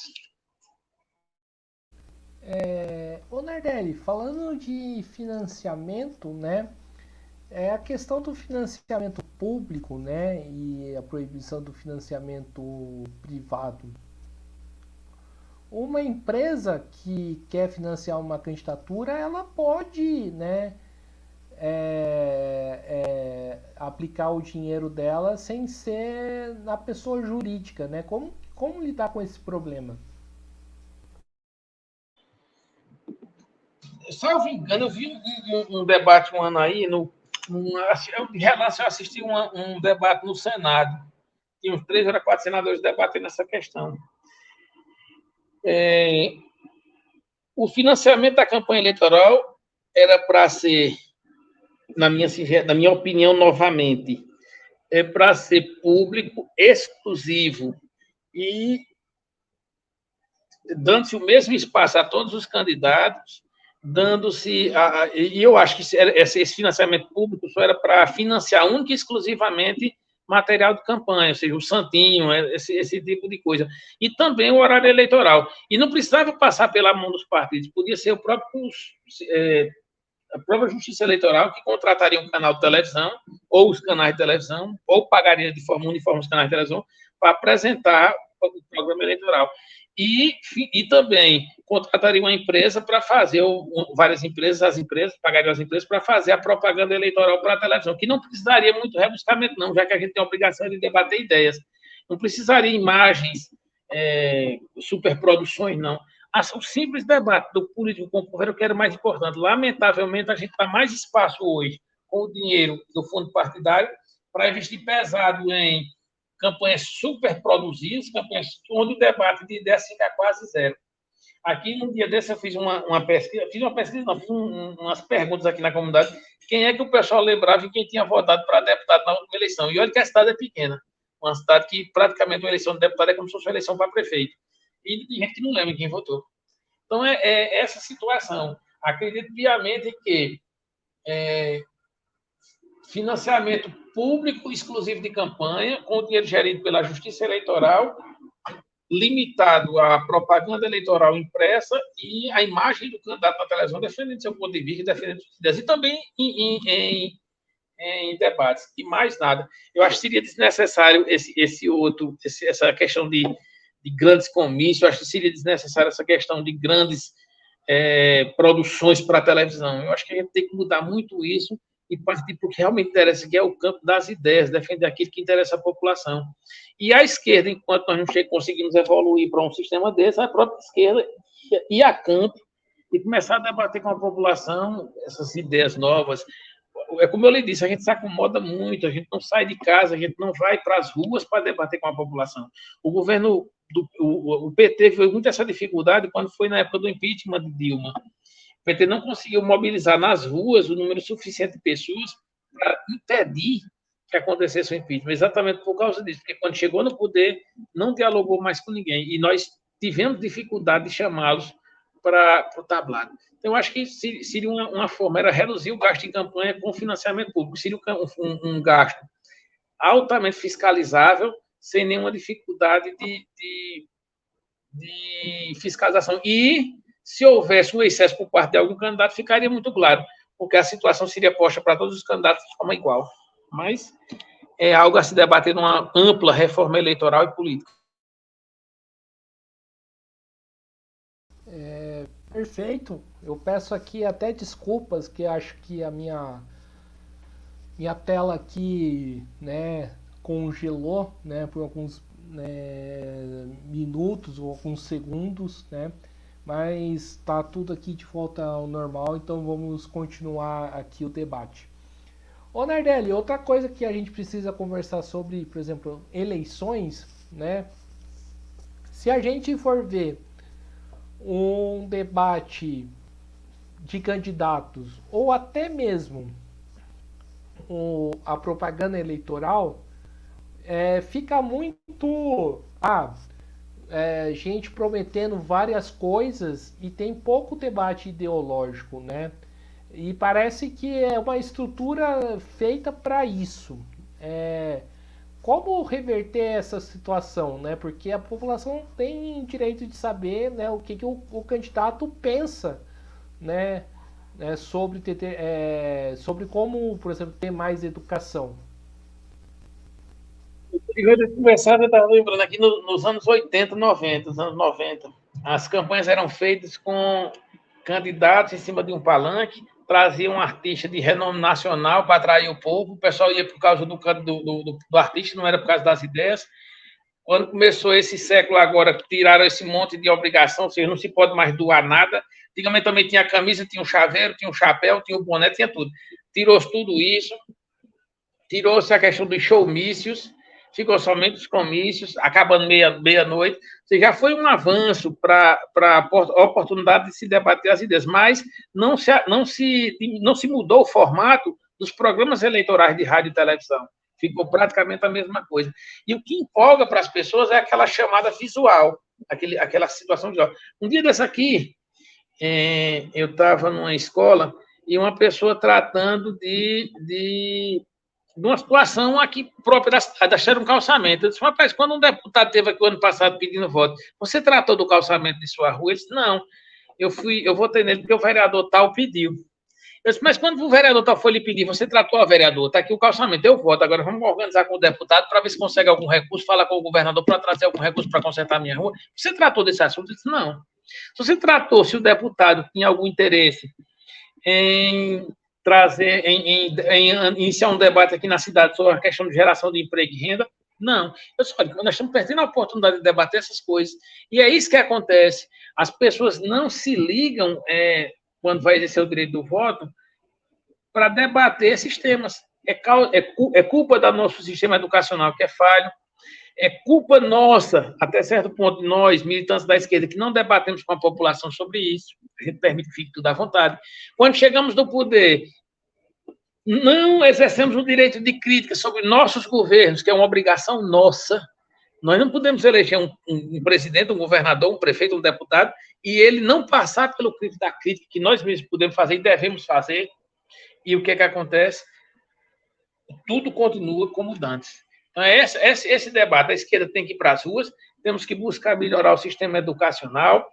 Ô Nardelli, falando de financiamento, né? A questão do financiamento público, né, e a proibição do financiamento privado. Uma empresa que quer financiar uma candidatura, ela pode, né, aplicar o dinheiro dela sem ser na pessoa jurídica, né? Como lidar com esse problema? Salvo engano, eu vi um debate um ano aí, eu assisti um debate no Senado. Tinha uns 3 ou 4 senadores debatendo essa questão. O financiamento da campanha eleitoral era para ser, na minha opinião, novamente, para ser público, exclusivo e dando-se o mesmo espaço a todos os candidatos, e eu acho que esse financiamento público só era para financiar única e exclusivamente material de campanha, ou seja, o santinho, esse tipo de coisa. E também o horário eleitoral. E não precisava passar pela mão dos partidos, podia ser a própria Justiça Eleitoral que contrataria um canal de televisão, ou os canais de televisão, ou pagaria de forma uniforme os canais de televisão, para apresentar o programa eleitoral. E também contrataria uma empresa para fazer, as empresas pagariam as empresas para fazer a propaganda eleitoral para a televisão, que não precisaria muito rebuscamento, não, já que a gente tem a obrigação de debater ideias. Não precisaria imagens, superproduções, não. O simples debate do político com o povo era o que era mais importante. Lamentavelmente, a gente dá mais espaço hoje, com o dinheiro do fundo partidário, para investir pesado em campanhas super produzidas, campanhas onde o debate de ideias fica quase zero. Aqui, num dia desse, eu fiz uma pesquisa, fiz umas perguntas aqui na comunidade, quem é que o pessoal lembrava e quem tinha votado para deputado na última eleição. E olha que a cidade é pequena, uma cidade que praticamente uma eleição de deputado é como se fosse uma eleição para prefeito. E tem gente que não lembra quem votou. Então, é essa situação. Acredito piamente que financiamento público exclusivo de campanha, com o dinheiro gerido pela Justiça Eleitoral, limitado à propaganda eleitoral impressa e à imagem do candidato na televisão defendendo seu ponto de vista, defendendo suas ideias, e também em debates, e mais nada. Eu acho que seria desnecessário essa questão de grandes comícios, eu acho que seria desnecessário essa questão de grandes produções para a televisão. Eu acho que a gente tem que mudar muito isso e partir para o que realmente interessa, que é o campo das ideias, defender aquilo que interessa à população. E a esquerda, enquanto nós não conseguimos evoluir para um sistema desse, a própria esquerda ir a campo e começar a debater com a população essas ideias novas. É como eu lhe disse, a gente se acomoda muito, a gente não sai de casa, a gente não vai para as ruas para debater com a população. O governo, o PT teve muito essa dificuldade quando foi na época do impeachment de Dilma. O PT não conseguiu mobilizar nas ruas o número suficiente de pessoas para impedir que acontecesse o impeachment, exatamente por causa disso, porque quando chegou no poder, não dialogou mais com ninguém. E nós tivemos dificuldade de chamá-los para o tablado. Então, eu acho que seria uma forma, era reduzir o gasto em campanha com financiamento público, seria um gasto altamente fiscalizável, sem nenhuma dificuldade de fiscalização. E, se houvesse um excesso por parte de algum candidato, ficaria muito claro, porque a situação seria posta para todos os candidatos de forma igual. Mas é algo a se debater numa ampla reforma eleitoral e política. Perfeito. Eu peço aqui até desculpas, que acho que a minha tela aqui, né, congelou, né, por alguns, né, minutos ou alguns segundos, né, mas está tudo aqui de volta ao normal, então vamos continuar aqui o debate. Ô Nardelli, outra coisa que a gente precisa conversar sobre, por exemplo, eleições, né, se a gente for ver um debate de candidatos ou até mesmo a propaganda eleitoral, fica muito gente prometendo várias coisas e tem pouco debate ideológico, né? E parece que é uma estrutura feita para isso. Como reverter essa situação, né? Porque a população tem direito de saber, né, o que o candidato pensa, né, sobre como, por exemplo, ter mais educação. Eu estava lembrando aqui nos anos 80, 90, os anos 90, as campanhas eram feitas com candidatos em cima de um palanque, traziam um artista de renome nacional para atrair o povo, o pessoal ia por causa do artista, não era por causa das ideias. Quando começou esse século agora, tiraram esse monte de obrigação, ou seja, não se pode mais doar nada. Antigamente também tinha a camisa, tinha um chaveiro, tinha um chapéu, tinha o boné, tinha tudo. Tirou-se tudo isso, tirou-se a questão dos showmícios, ficou somente os comícios, acabando meia-noite. Já foi um avanço para a oportunidade de se debater as ideias, mas não se mudou o formato dos programas eleitorais de rádio e televisão. Ficou praticamente a mesma coisa. E o que empolga para as pessoas é aquela chamada visual, aquela situação de... Um dia dessa aqui, eu estava numa escola e uma pessoa tratando de uma situação aqui própria da cidade, um calçamento. Eu disse, rapaz, quando um deputado teve aqui o ano passado pedindo voto, você tratou do calçamento de sua rua? Ele disse, não, eu votei nele porque o vereador tal pediu. Eu disse, mas quando o vereador tal foi lhe pedir, você tratou o vereador, está aqui o calçamento, eu voto, agora vamos organizar com o deputado para ver se consegue algum recurso, fala com o governador para trazer algum recurso para consertar a minha rua. Você tratou desse assunto? Eu disse, não. Se você tratou, se o deputado tinha algum interesse em trazer, em iniciar um debate aqui na cidade sobre a questão de geração de emprego e renda, não. Eu só digo, nós estamos perdendo a oportunidade de debater essas coisas. E é isso que acontece. As pessoas não se ligam, quando vai exercer o direito do voto, para debater esses temas. É culpa do nosso sistema educacional que é falho, é culpa nossa, até certo ponto, nós, militantes da esquerda, que não debatemos com a população sobre isso, a gente permite que fique tudo à vontade. Quando chegamos no poder, não exercemos o direito de crítica sobre nossos governos, que é uma obrigação nossa. Nós não podemos eleger um presidente, um governador, um prefeito, um deputado, e ele não passar pelo crivo da crítica que nós mesmos podemos fazer e devemos fazer. E o que acontece? Tudo continua como antes. Então, esse debate, a esquerda tem que ir para as ruas, temos que buscar melhorar o sistema educacional,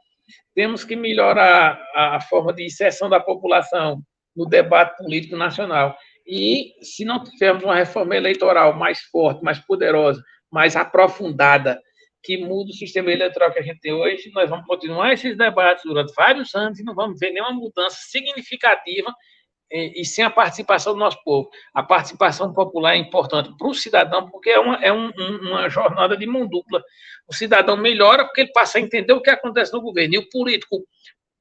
temos que melhorar a forma de inserção da população no debate político nacional. E, se não tivermos uma reforma eleitoral mais forte, mais poderosa, mais aprofundada, que muda o sistema eleitoral que a gente tem hoje, nós vamos continuar esses debates durante vários anos e não vamos ver nenhuma mudança significativa e sem a participação do nosso povo. A participação popular é importante para o cidadão, porque é uma jornada de mão dupla. O cidadão melhora porque ele passa a entender o que acontece no governo, e o político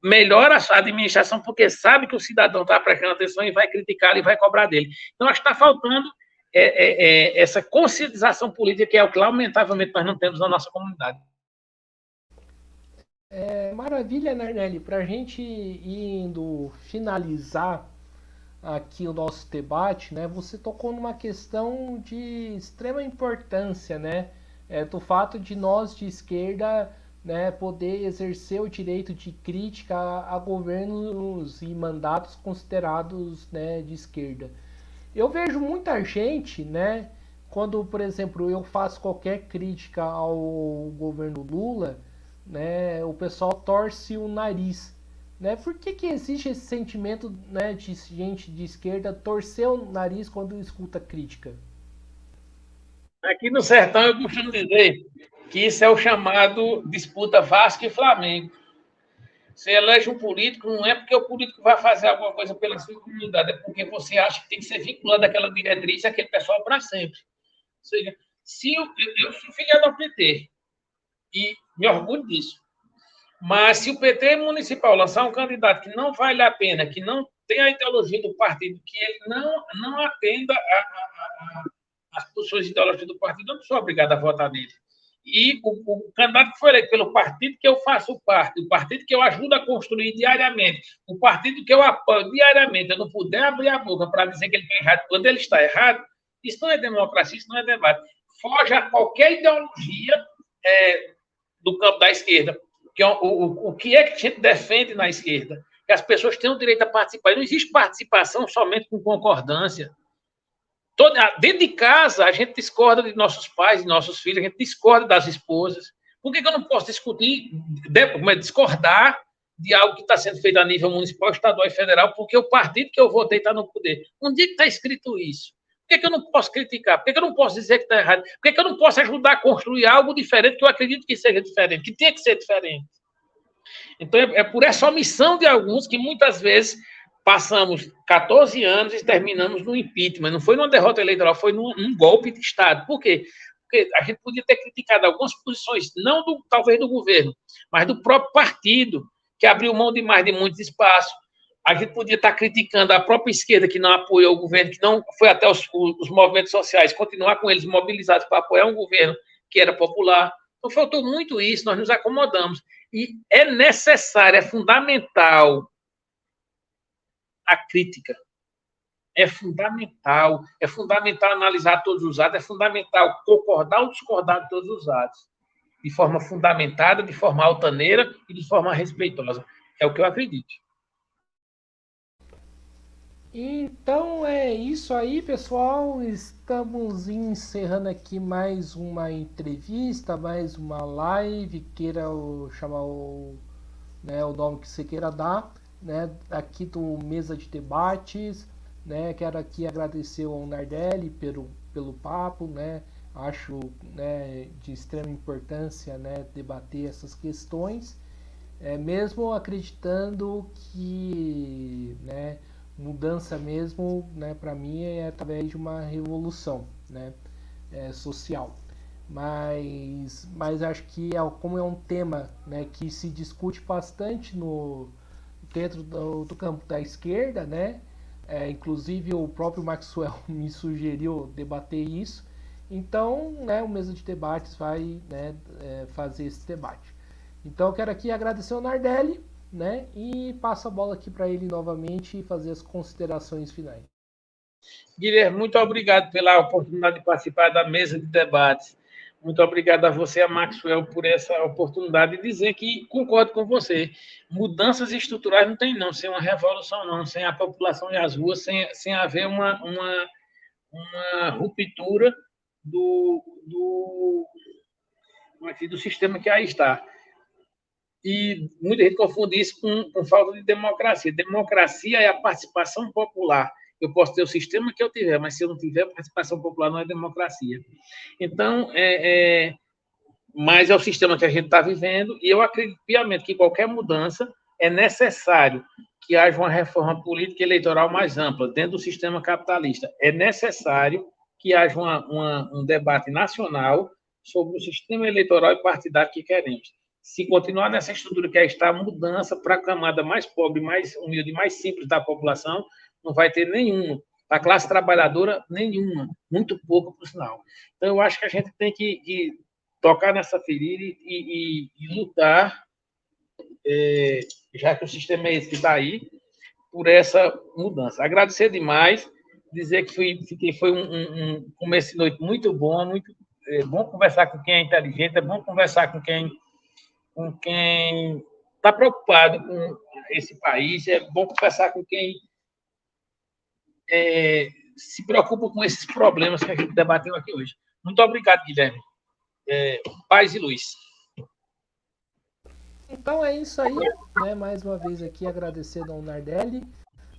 melhora a administração porque sabe que o cidadão está prestando atenção e vai criticar e vai cobrar dele. Então, acho que está faltando essa conscientização política, que é o que, lamentavelmente, nós não temos na nossa comunidade. Maravilha, Nardelli. Para a gente indo finalizar aqui o nosso debate, né? Você tocou numa questão de extrema importância, né? Do fato de nós de esquerda né, poder exercer o direito de crítica a governos e mandatos considerados, né, de esquerda. Eu vejo muita gente, né, quando, por exemplo, eu faço qualquer crítica ao governo Lula, né, o pessoal torce o nariz, né? Por que que existe esse sentimento, né, de gente de esquerda torcer o nariz quando escuta crítica? Aqui no Sertão eu costumo dizer que isso é o chamado disputa Vasco e Flamengo. Você elege um político, não é porque o político vai fazer alguma coisa pela sua comunidade, é porque você acha que tem que ser vinculado àquela diretriz, àquele pessoal para sempre. Ou seja, se eu sou filiado ao PT e me orgulho disso, mas se o PT municipal lançar um candidato que não vale a pena, que não tem a ideologia do partido, que ele não atenda às posições ideológicas do partido, eu não sou obrigado a votar nele. E o candidato que foi eleito pelo partido que eu faço parte, o partido que eu ajudo a construir diariamente, o partido que eu apoio diariamente, eu não puder abrir a boca para dizer que ele está errado quando ele está errado, isso não é democracia, isso não é debate. Foge a qualquer ideologia do campo da esquerda. Que o que é que a gente defende na esquerda? Que as pessoas tenham o direito a participar. E não existe participação somente com concordância. Dentro de casa, a gente discorda de nossos pais, de nossos filhos, a gente discorda das esposas. Por que eu não posso discordar de algo que está sendo feito a nível municipal, estadual e federal, porque o partido que eu votei está no poder? Onde é que está escrito isso? Por que eu não posso criticar? Por que eu não posso dizer que está errado? Por que eu não posso ajudar a construir algo diferente que eu acredito que seja diferente, que tem que ser diferente? Então, é por essa omissão de alguns que muitas vezes passamos 14 anos e terminamos no impeachment. Não foi numa derrota eleitoral, foi num golpe de Estado. Por quê? Porque a gente podia ter criticado algumas posições, não talvez do governo, mas do próprio partido, que abriu mão demais de muitos espaços. A gente podia estar criticando a própria esquerda, que não apoiou o governo, que não foi até os movimentos sociais, continuar com eles mobilizados para apoiar um governo que era popular. Então, faltou muito isso, nós nos acomodamos. E é necessário, é fundamental a crítica. É fundamental analisar todos os atos, é fundamental concordar ou discordar de todos os atos, de forma fundamentada, de forma altaneira e de forma respeitosa. É o que eu acredito. Então é isso aí, pessoal. Estamos encerrando aqui mais uma entrevista, mais uma live. Chamar né, o nome que você queira dar, né, aqui do Mesa de Debates. Né, quero aqui agradecer ao Nardelli pelo papo. Né, acho, né, de extrema importância, né, debater essas questões. Mesmo acreditando que, né, mudança mesmo, né, para mim é através de uma revolução, né, social. Mas acho que como é um tema, né, que se discute bastante dentro do campo da esquerda, né, inclusive o próprio Maxwell me sugeriu debater isso. Então, né, o Mesa de Debates vai, né, fazer esse debate. Então eu quero aqui agradecer ao Nardelli, né? E passo a bola aqui para ele novamente e fazer as considerações finais. Guilherme, muito obrigado pela oportunidade de participar da mesa de debates. Muito obrigado a você, a Maxwell, por essa oportunidade de dizer que concordo com você. Mudanças estruturais não tem, não, sem uma revolução, não, sem a população e as ruas, sem haver uma ruptura do sistema que aí está. E muita gente confunde isso com falta de democracia. Democracia é a participação popular. Eu posso ter o sistema que eu tiver, mas se eu não tiver participação popular, não é democracia. Então, mas é o sistema que a gente está vivendo, e eu acredito piamente que qualquer mudança é necessário que haja uma reforma política e eleitoral mais ampla dentro do sistema capitalista. É necessário que haja um debate nacional sobre o sistema eleitoral e partidário que queremos. Se continuar nessa estrutura que está, mudança para a camada mais pobre, mais humilde, mais simples da população, não vai ter nenhuma. A classe trabalhadora, nenhuma. Muito pouco, por sinal. Então, eu acho que a gente tem que tocar nessa ferida e lutar, já que o sistema é esse que está aí, por essa mudança. Agradecer demais, dizer que foi um começo de noite muito bom, muito bom conversar com quem é inteligente, é bom conversar com quem com quem está preocupado com esse país, é bom conversar com quem se preocupa com esses problemas que a gente debateu aqui hoje. Muito obrigado, Guilherme. Paz e luz. Então é isso aí, né? Mais uma vez aqui agradecendo ao Nardelli,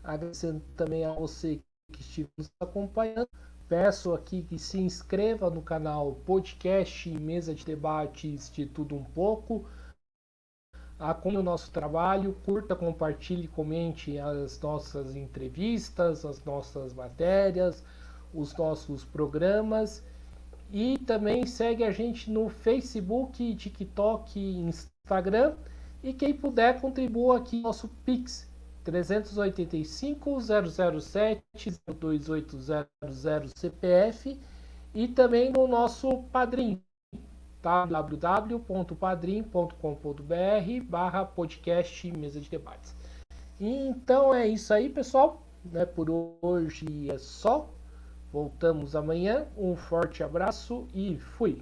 agradecendo também a você que estive nos acompanhando. Peço aqui que se inscreva no canal Podcast Mesa de Debates de Tudo Um Pouco. Acompanhe o nosso trabalho, curta, compartilhe, comente as nossas entrevistas, as nossas matérias, os nossos programas. E também segue a gente no Facebook, TikTok, Instagram. E quem puder, contribua aqui no nosso Pix 385 007 2800 CPF e também no nosso Padrim, www.padrim.com.br/podcast Mesa de Debates. Então é isso aí, pessoal. Né? Por hoje é só. Voltamos amanhã. Um forte abraço e fui!